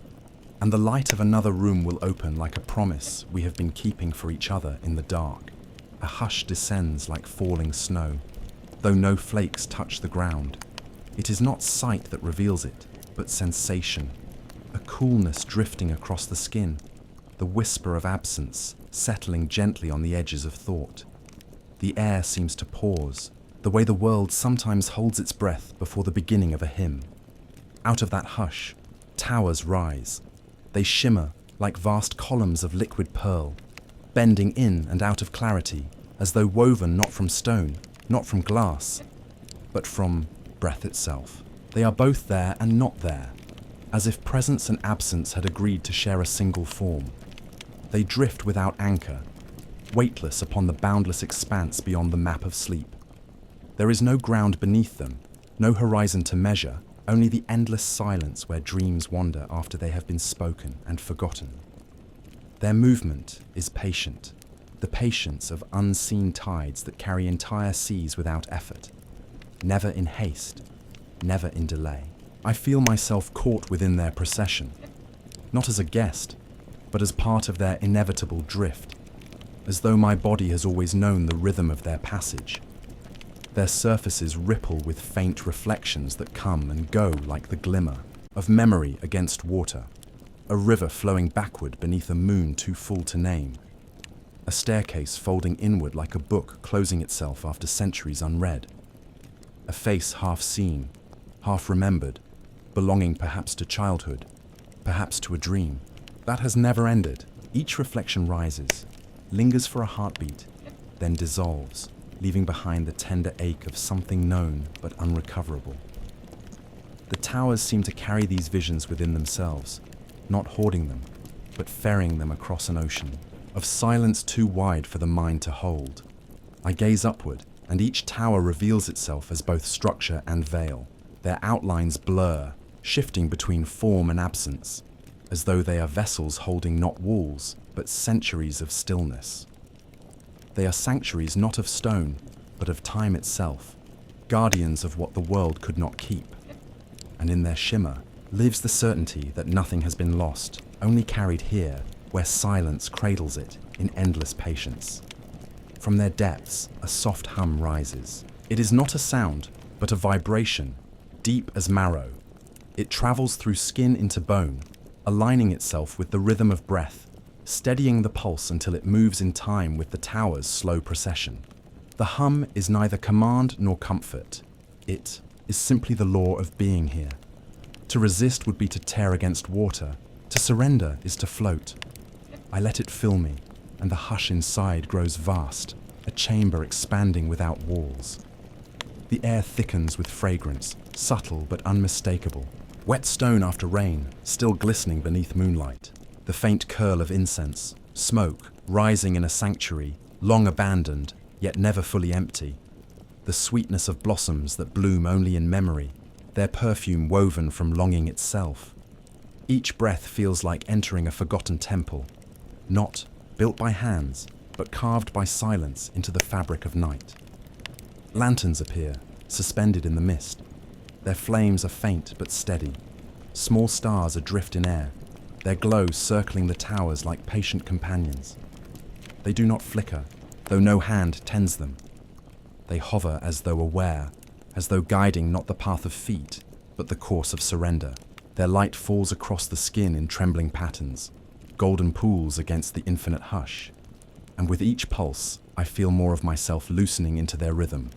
and the light of another room will open like a promise we have been keeping for each other in the dark. A hush descends like falling snow, though no flakes touch the ground. It is not sight that reveals it, but sensation. A coolness drifting across the skin, the whisper of absence settling gently on the edges of thought. The air seems to pause, the way the world sometimes holds its breath before the beginning of a hymn. Out of that hush, towers rise. They shimmer like vast columns of liquid pearl, bending in and out of clarity, as though woven not from stone, not from glass, but from breath itself. They are both there and not there, as if presence and absence had agreed to share a single form. They drift without anchor, weightless upon the boundless expanse beyond the map of sleep. There is no ground beneath them, no horizon to measure, only the endless silence where dreams wander after they have been spoken and forgotten. Their movement is patient, the patience of unseen tides that carry entire seas without effort, never in haste, never in delay. I feel myself caught within their procession, not as a guest, but as part of their inevitable drift, as though my body has always known the rhythm of their passage. Their surfaces ripple with faint reflections that come and go like the glimmer of memory against water, a river flowing backward beneath a moon too full to name, a staircase folding inward like a book closing itself after centuries unread, a face half seen, half remembered, belonging perhaps to childhood, perhaps to a dream that has never ended. Each reflection rises, lingers for a heartbeat, then dissolves, leaving behind the tender ache of something known but unrecoverable. The towers seem to carry these visions within themselves, not hoarding them, but ferrying them across an ocean of silence too wide for the mind to hold. I gaze upward, and each tower reveals itself as both structure and veil. Their outlines blur, shifting between form and absence, as though they are vessels holding not walls, but centuries of stillness. They are sanctuaries not of stone, but of time itself, guardians of what the world could not keep. And in their shimmer lives the certainty that nothing has been lost, only carried here, where silence cradles it in endless patience. From their depths, a soft hum rises. It is not a sound, but a vibration, deep as marrow. It travels through skin into bone, aligning itself with the rhythm of breath, steadying the pulse until it moves in time with the tower's slow procession. The hum is neither command nor comfort. It is simply the law of being here. To resist would be to tear against water. To surrender is to float. I let it fill me, and the hush inside grows vast, a chamber expanding without walls. The air thickens with fragrance, subtle but unmistakable. Wet stone after rain, still glistening beneath moonlight. The faint curl of incense, smoke, rising in a sanctuary, long abandoned, yet never fully empty. The sweetness of blossoms that bloom only in memory, their perfume woven from longing itself. Each breath feels like entering a forgotten temple, not built by hands, but carved by silence into the fabric of night. Lanterns appear, suspended in the mist. Their flames are faint but steady. Small stars adrift in air, their glow circling the towers like patient companions. They do not flicker, though no hand tends them. They hover as though aware, as though guiding not the path of feet, but the course of surrender. Their light falls across the skin in trembling patterns, golden pools against the infinite hush. And with each pulse, I feel more of myself loosening into their rhythm.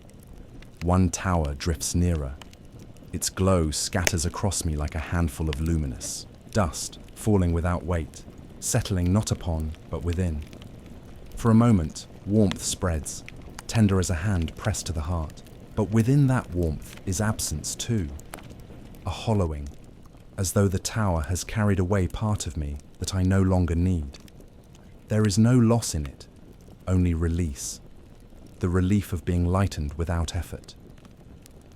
One tower drifts nearer. Its glow scatters across me like a handful of luminous dust, falling without weight, settling not upon, but within. For a moment, warmth spreads, tender as a hand pressed to the heart. But within that warmth is absence too, a hollowing, as though the tower has carried away part of me that I no longer need. There is no loss in it, only release, the relief of being lightened without effort.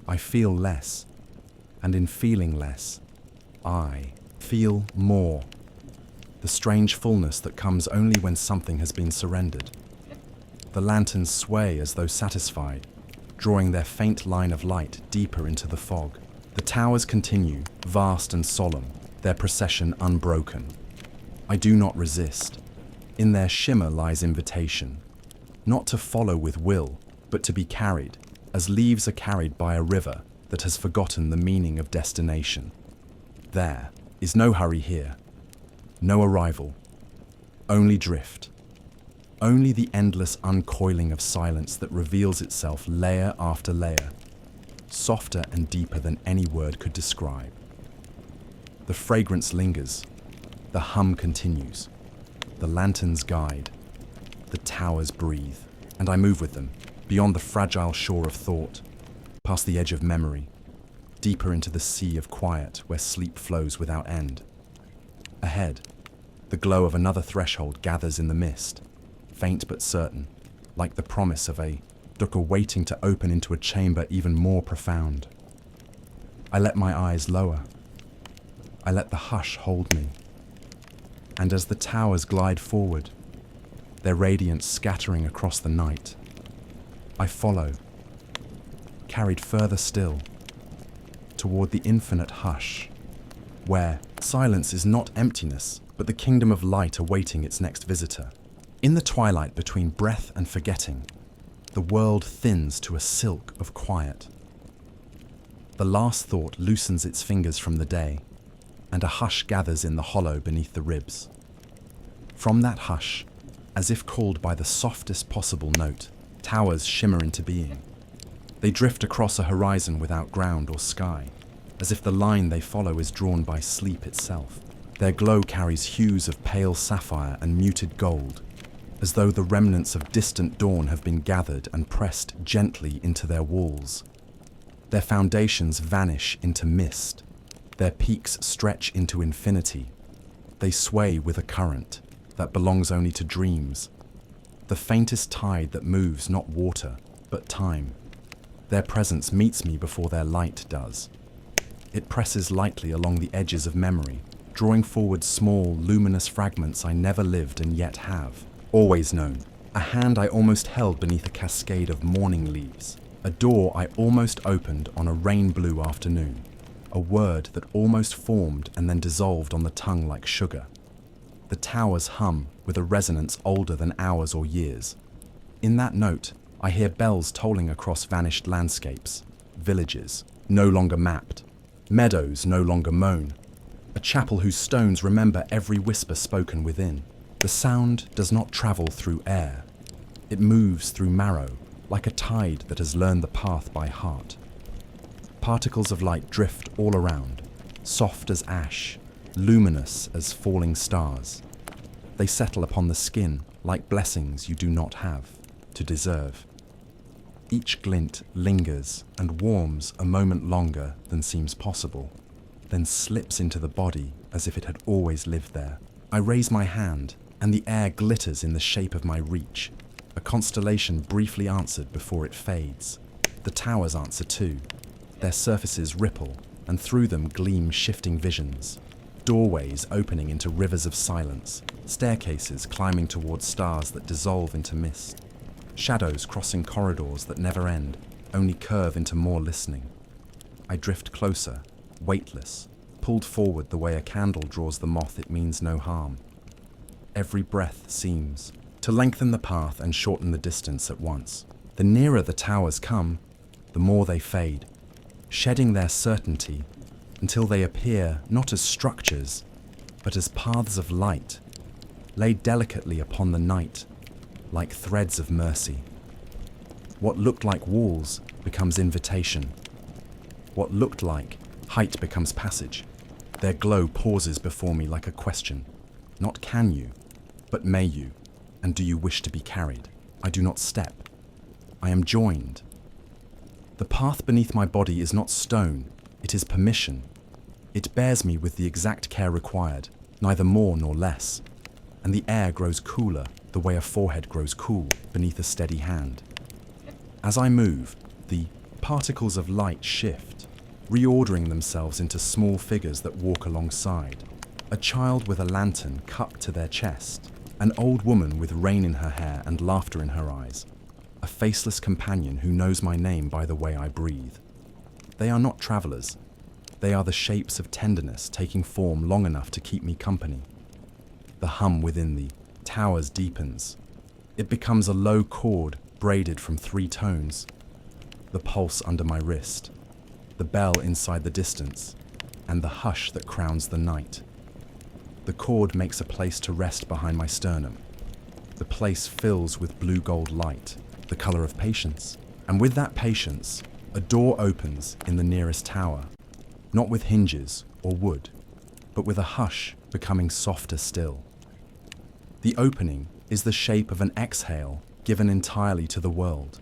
I feel less, and in feeling less, I feel more. the strange fullness that comes only when something has been surrendered. The lanterns sway as though satisfied, drawing their faint line of light deeper into the fog. The towers continue, vast and solemn, their procession unbroken. I do not resist. In their shimmer lies invitation, not to follow with will, but to be carried, as leaves are carried by a river that has forgotten the meaning of destination. There is no hurry here, no arrival, only drift, only the endless uncoiling of silence that reveals itself layer after layer, softer and deeper than any word could describe. The fragrance lingers, the hum continues, the lanterns guide, the towers breathe, and I move with them, beyond the fragile shore of thought, past the edge of memory, deeper into the sea of quiet where sleep flows without end. Ahead, the glow of another threshold gathers in the mist, faint but certain, like the promise of a door waiting to open into a chamber even more profound. I let my eyes lower. I let the hush hold me. And as the towers glide forward, their radiance scattering across the night, I follow, carried further still, toward the infinite hush, where silence is not emptiness, but the kingdom of light awaiting its next visitor. In the twilight between breath and forgetting, the world thins to a silk of quiet. The last thought loosens its fingers from the day, and a hush gathers in the hollow beneath the ribs. From that hush, as if called by the softest possible note, towers shimmer into being. They drift across a horizon without ground or sky, as if the line they follow is drawn by sleep itself. Their glow carries hues of pale sapphire and muted gold, as though the remnants of distant dawn have been gathered and pressed gently into their walls. Their foundations vanish into mist. Their peaks stretch into infinity. They sway with a current that belongs only to dreams, the faintest tide that moves not water, but time. Their presence meets me before their light does. It presses lightly along the edges of memory, drawing forward small, luminous fragments I never lived and yet have. Always known, a hand I almost held beneath a cascade of morning leaves, a door I almost opened on a rain-blue afternoon, a word that almost formed and then dissolved on the tongue like sugar. The towers hum with a resonance older than hours or years. In that note, I hear bells tolling across vanished landscapes, villages, no longer mapped, meadows no longer mown, a chapel whose stones remember every whisper spoken within. The sound does not travel through air. It moves through marrow, like a tide that has learned the path by heart. Particles of light drift all around, soft as ash, luminous as falling stars. They settle upon the skin like blessings you do not have to deserve. Each glint lingers and warms a moment longer than seems possible, then slips into the body as if it had always lived there. I raise my hand, and the air glitters in the shape of my reach, a constellation briefly answered before it fades. The towers answer too. Their surfaces ripple, and through them gleam shifting visions. Doorways opening into rivers of silence, staircases climbing towards stars that dissolve into mist. Shadows crossing corridors that never end, only curve into more listening. I drift closer, weightless, pulled forward the way a candle draws the moth it means no harm. Every breath seems to lengthen the path and shorten the distance at once. The nearer the towers come, the more they fade, shedding their certainty until they appear not as structures, but as paths of light, laid delicately upon the night, like threads of mercy. What looked like walls becomes invitation. What looked like height becomes passage. Their glow pauses before me like a question. Not can you, but may you, and do you wish to be carried? I do not step. I am joined. The path beneath my body is not stone, it is permission. It bears me with the exact care required, neither more nor less, and the air grows cooler the way a forehead grows cool beneath a steady hand. As I move, the particles of light shift, reordering themselves into small figures that walk alongside. A A child with a lantern cupped to their chest. An old woman with rain in her hair and laughter in her eyes. A faceless companion who knows my name by the way I breathe. They are not travelers. They are the shapes of tenderness taking form long enough to keep me company. The hum within the towers deepens. It becomes a low chord braided from 3 tones. The pulse under my wrist, the bell inside the distance, and the hush that crowns the night. The chord makes a place to rest behind my sternum. The place fills with blue-gold light, the color of patience. And with that patience, a door opens in the nearest tower, not with hinges or wood, but with a hush becoming softer still. The opening is the shape of an exhale given entirely to the world.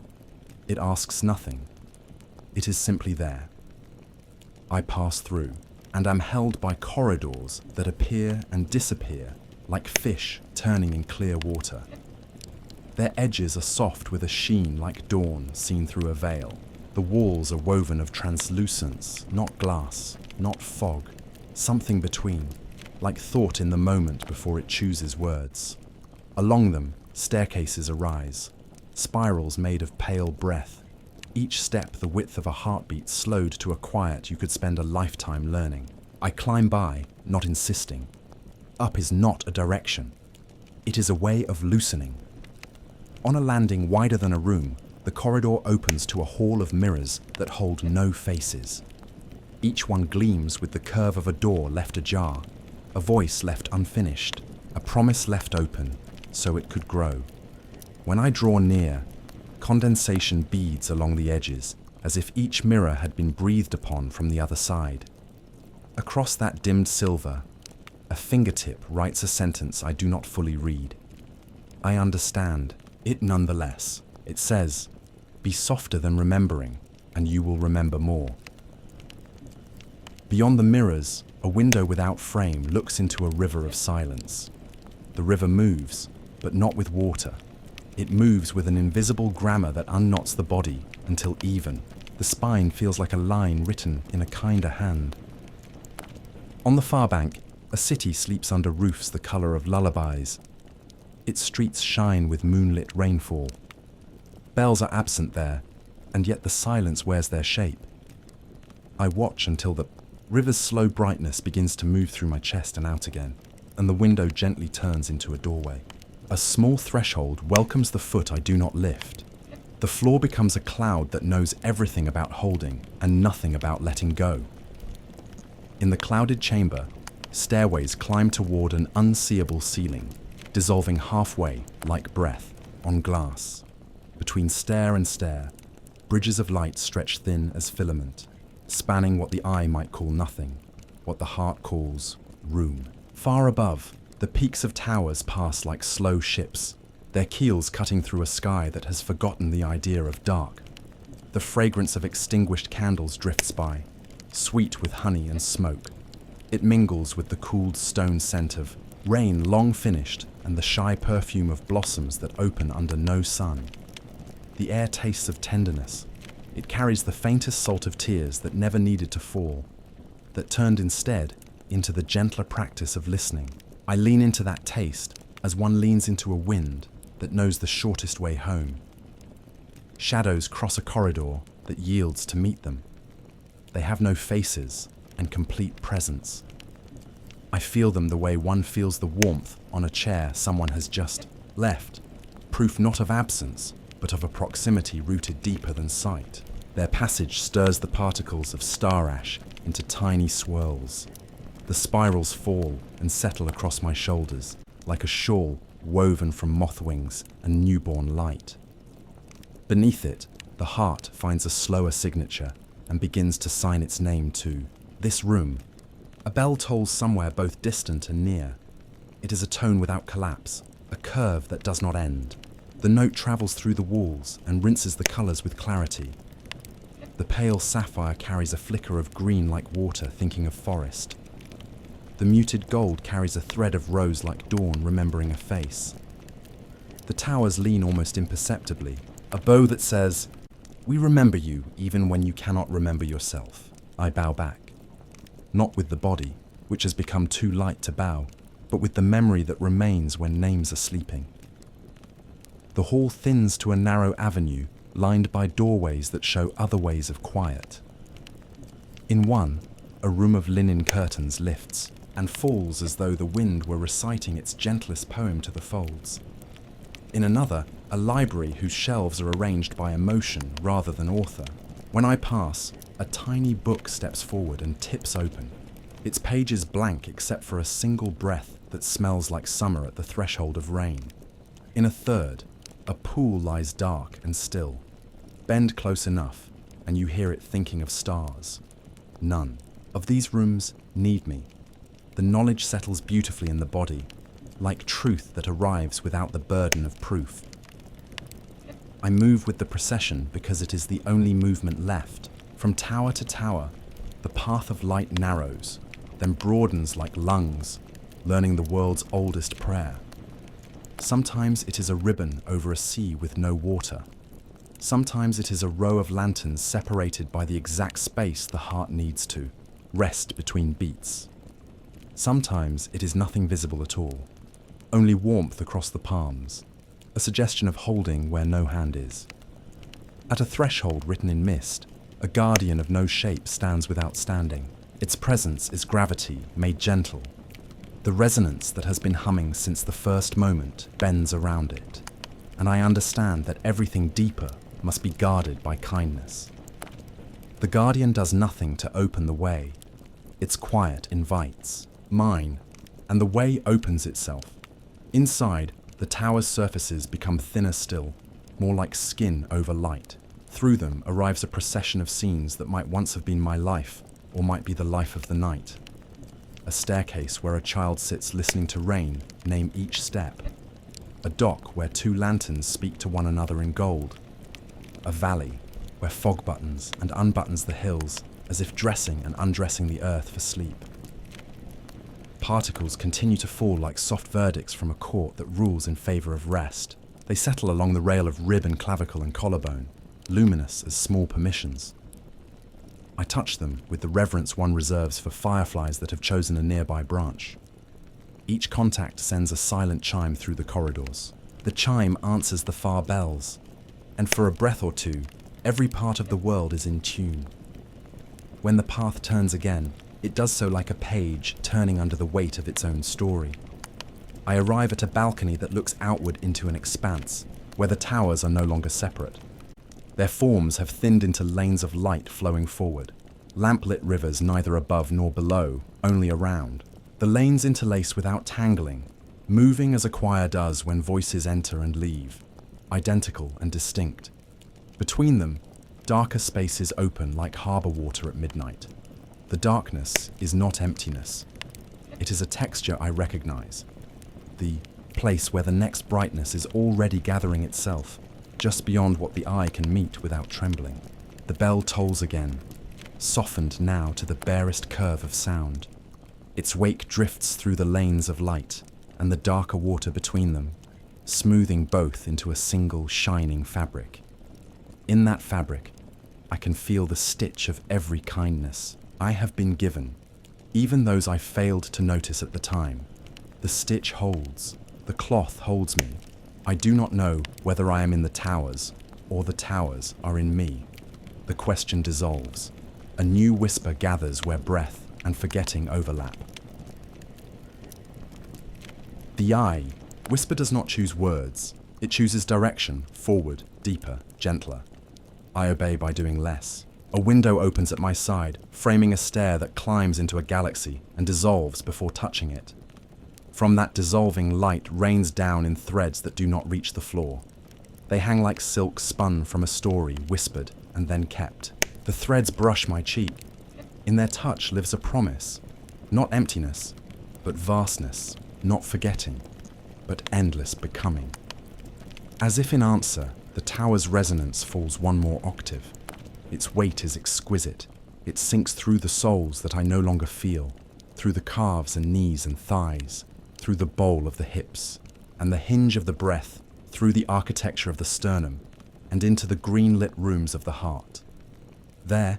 It asks nothing. It is simply there. I pass through, and am held by corridors that appear and disappear like fish turning in clear water. Their edges are soft with a sheen like dawn seen through a veil. The walls are woven of translucence, not glass, not fog, something between, like thought in the moment before it chooses words. Along them, staircases arise, spirals made of pale breath, each step the width of a heartbeat slowed to a quiet you could spend a lifetime learning. I climb by, not insisting. Up is not a direction. It is a way of loosening. On a landing wider than a room, the corridor opens to a hall of mirrors that hold no faces. Each one gleams with the curve of a door left ajar, a voice left unfinished, a promise left open so it could grow. When I draw near, condensation beads along the edges, as if each mirror had been breathed upon from the other side. Across that dimmed silver, a fingertip writes a sentence I do not fully read. I understand it nonetheless. It says, "Be softer than remembering, and you will remember more." Beyond the mirrors, a window without frame looks into a river of silence. The river moves, but not with water. It moves with an invisible grammar that unknots the body until even. The spine feels like a line written in a kinder hand. On the far bank, a city sleeps under roofs the color of lullabies. Its streets shine with moonlit rainfall. Bells are absent there, and yet the silence wears their shape. I watch until the river's slow brightness begins to move through my chest and out again, and the window gently turns into a doorway. A small threshold welcomes the foot I do not lift. The floor becomes a cloud that knows everything about holding and nothing about letting go. In the clouded chamber, stairways climb toward an unseeable ceiling, dissolving halfway, like breath, on glass. Between stair and stair, bridges of light stretch thin as filament, spanning what the eye might call nothing, what the heart calls room. Far above, the peaks of towers pass like slow ships, their keels cutting through a sky that has forgotten the idea of dark. The fragrance of extinguished candles drifts by, sweet with honey and smoke. It mingles with the cooled stone scent of rain long finished and the shy perfume of blossoms that open under no sun. The air tastes of tenderness. It carries the faintest salt of tears that never needed to fall, that turned instead into the gentler practice of listening. I lean into that taste as one leans into a wind that knows the shortest way home. Shadows cross a corridor that yields to meet them. They have no faces and complete presence. I feel them the way one feels the warmth on a chair someone has just left, proof not of absence, but of a proximity rooted deeper than sight. Their passage stirs the particles of star ash into tiny swirls. The spirals fall and settle across my shoulders, like a shawl woven from moth wings and newborn light. Beneath it, the heart finds a slower signature and begins to sign its name to this room. A bell tolls somewhere both distant and near. It is a tone without collapse, a curve that does not end. The note travels through the walls and rinses the colors with clarity. The pale sapphire carries a flicker of green like water thinking of forest. The muted gold carries a thread of rose like dawn remembering a face. The towers lean almost imperceptibly, a bow that says, "We remember you even when you cannot remember yourself." I bow back, not with the body, which has become too light to bow, but with the memory that remains when names are sleeping. The hall thins to a narrow avenue lined by doorways that show other ways of quiet. In one, a room of linen curtains lifts and falls as though the wind were reciting its gentlest poem to the folds. In another, a library whose shelves are arranged by emotion rather than author. When I pass, a tiny book steps forward and tips open, its pages blank except for a single breath that smells like summer at the threshold of rain. In a third, a pool lies dark and still. Bend close enough, and you hear it thinking of stars. None of these rooms need me. The knowledge settles beautifully in the body, like truth that arrives without the burden of proof. I move with the procession because it is the only movement left. From tower to tower, the path of light narrows, then broadens like lungs, learning the world's oldest prayer. Sometimes it is a ribbon over a sea with no water. Sometimes it is a row of lanterns separated by the exact space the heart needs to rest between beats. Sometimes it is nothing visible at all, only warmth across the palms, a suggestion of holding where no hand is. At a threshold written in mist, a guardian of no shape stands without standing. Its presence is gravity made gentle. The resonance that has been humming since the first moment bends around it, and I understand that everything deeper must be guarded by kindness. The guardian does nothing to open the way. Its quiet invites mine, and the way opens itself. Inside, the tower's surfaces become thinner still, more like skin over light. Through them arrives a procession of scenes that might once have been my life, or might be the life of the night. A staircase where a child sits listening to rain name each step. A dock where two lanterns speak to one another in gold. A valley where fog buttons and unbuttons the hills as if dressing and undressing the earth for sleep. Particles continue to fall like soft verdicts from a court that rules in favor of rest. They settle along the rail of rib and clavicle and collarbone, luminous as small permissions. I touch them with the reverence one reserves for fireflies that have chosen a nearby branch. Each contact sends a silent chime through the corridors. The chime answers the far bells, and for a breath or two, every part of the world is in tune. When the path turns again, it does so like a page turning under the weight of its own story. I arrive at a balcony that looks outward into an expanse, where the towers are no longer separate. Their forms have thinned into lanes of light flowing forward, lamplit rivers neither above nor below, only around. The lanes interlace without tangling, moving as a choir does when voices enter and leave, identical and distinct. Between them, darker spaces open like harbour water at midnight. The darkness is not emptiness. It is a texture I recognize. The place where the next brightness is already gathering itself, just beyond what the eye can meet without trembling. The bell tolls again, softened now to the barest curve of sound. Its wake drifts through the lanes of light and the darker water between them, smoothing both into a single shining fabric. In that fabric, I can feel the stitch of every kindness I have been given, even those I failed to notice at the time. The stitch holds, the cloth holds me. I do not know whether I am in the towers or the towers are in me. The question dissolves. A new whisper gathers where breath and forgetting overlap. The I, whisper does not choose words. It chooses direction, forward, deeper, gentler. I obey by doing less. A window opens at my side, framing a stair that climbs into a galaxy and dissolves before touching it. From that dissolving light rains down in threads that do not reach the floor. They hang like silk spun from a story, whispered and then kept. The threads brush my cheek. In their touch lives a promise, not emptiness, but vastness, not forgetting, but endless becoming. As if in answer, the tower's resonance falls one more octave. Its weight is exquisite. It sinks through the soles that I no longer feel, through the calves and knees and thighs, through the bowl of the hips, and the hinge of the breath, through the architecture of the sternum, and into the green-lit rooms of the heart. There,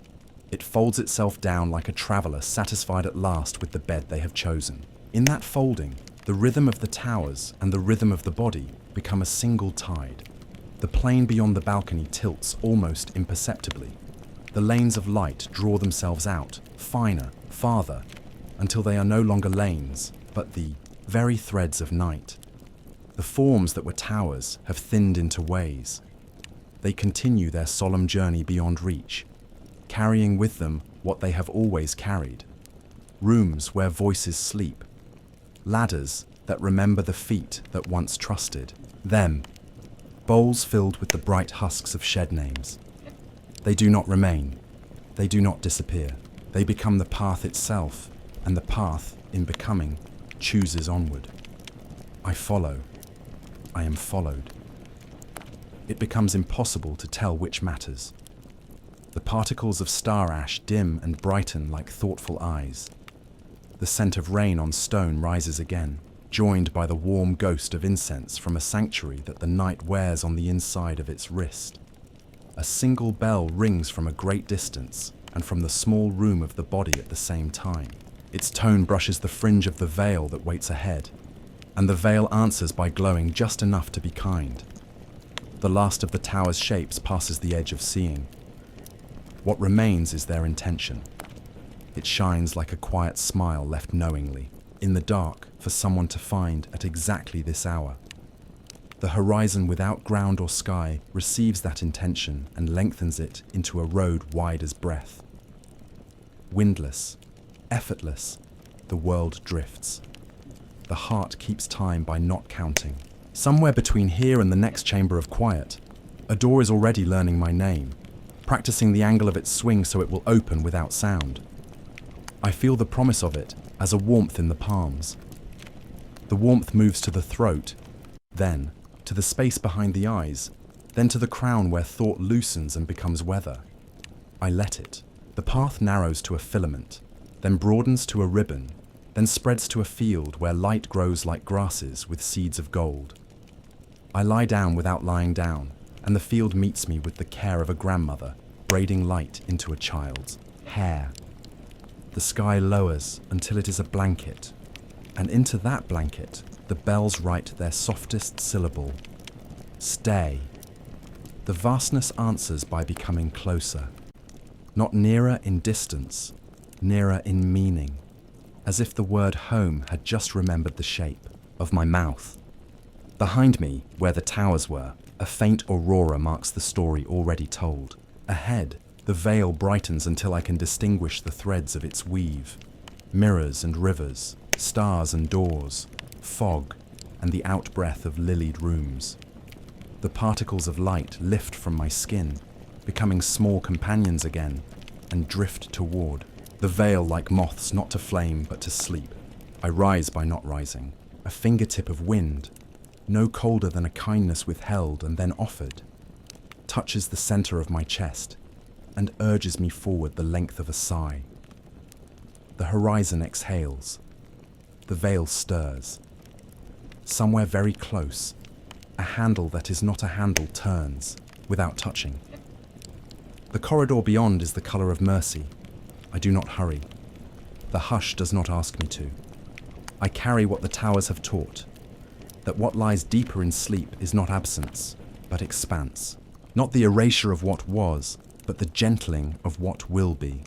It folds itself down like a traveller satisfied at last with the bed they have chosen. In that folding, the rhythm of the towers and the rhythm of the body become a single tide. The plane beyond the balcony tilts almost imperceptibly. The lanes of light draw themselves out, finer, farther, until they are no longer lanes, but the very threads of night. The forms that were towers have thinned into ways. They continue their solemn journey beyond reach, carrying with them what they have always carried. Rooms where voices sleep. Ladders that remember the feet that once trusted them. Bowls filled with the bright husks of shed names. They do not remain. They do not disappear. They become the path itself, and the path, in becoming, chooses onward. I follow. I am followed. It becomes impossible to tell which matters. The particles of star ash dim and brighten like thoughtful eyes. The scent of rain on stone rises again, joined by the warm ghost of incense from a sanctuary that the night wears on the inside of its wrist. A single bell rings from a great distance and from the small room of the body at the same time. Its tone brushes the fringe of the veil that waits ahead, and the veil answers by glowing just enough to be kind. The last of the tower's shapes passes the edge of seeing. What remains is their intention. It shines like a quiet smile left knowingly, in the dark, for someone to find at exactly this hour. The horizon without ground or sky receives that intention and lengthens it into a road wide as breath. Windless, effortless, the world drifts. The heart keeps time by not counting. Somewhere between here and the next chamber of quiet, a door is already learning my name, practicing the angle of its swing so it will open without sound. I feel the promise of it as a warmth in the palms. The warmth moves to the throat, then to the space behind the eyes, then to the crown where thought loosens and becomes weather. I let it. The path narrows to a filament, then broadens to a ribbon, then spreads to a field where light grows like grasses with seeds of gold. I lie down without lying down, and the field meets me with the care of a grandmother, braiding light into a child's hair. The sky lowers until it is a blanket, and into that blanket the bells write their softest syllable, stay. The vastness answers by becoming closer, not nearer in distance, nearer in meaning, as if the word home had just remembered the shape of my mouth. Behind me, where the towers were, a faint aurora marks the story already told. Ahead, the veil brightens until I can distinguish the threads of its weave. Mirrors and rivers, stars and doors, fog, and the outbreath of lilied rooms. The particles of light lift from my skin, becoming small companions again, and drift toward. The veil like moths not to flame but to sleep. I rise by not rising, a fingertip of wind, no colder than a kindness withheld and then offered, touches the center of my chest and urges me forward the length of a sigh. The horizon exhales. The veil stirs. Somewhere very close, a handle that is not a handle turns, without touching. The corridor beyond is the color of mercy. I do not hurry. The hush does not ask me to. I carry what the towers have taught, that what lies deeper in sleep is not absence, but expanse. Not the erasure of what was, but the gentling of what will be.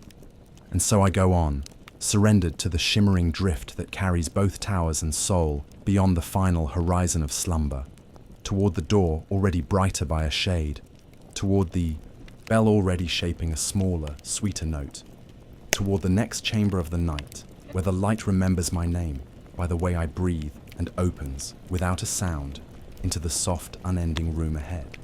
And so I go on, surrendered to the shimmering drift that carries both towers and soul beyond the final horizon of slumber, toward the door already brighter by a shade, toward the bell already shaping a smaller, sweeter note, toward the next chamber of the night, where the light remembers my name by the way I breathe and opens, without a sound, into the soft, unending room ahead.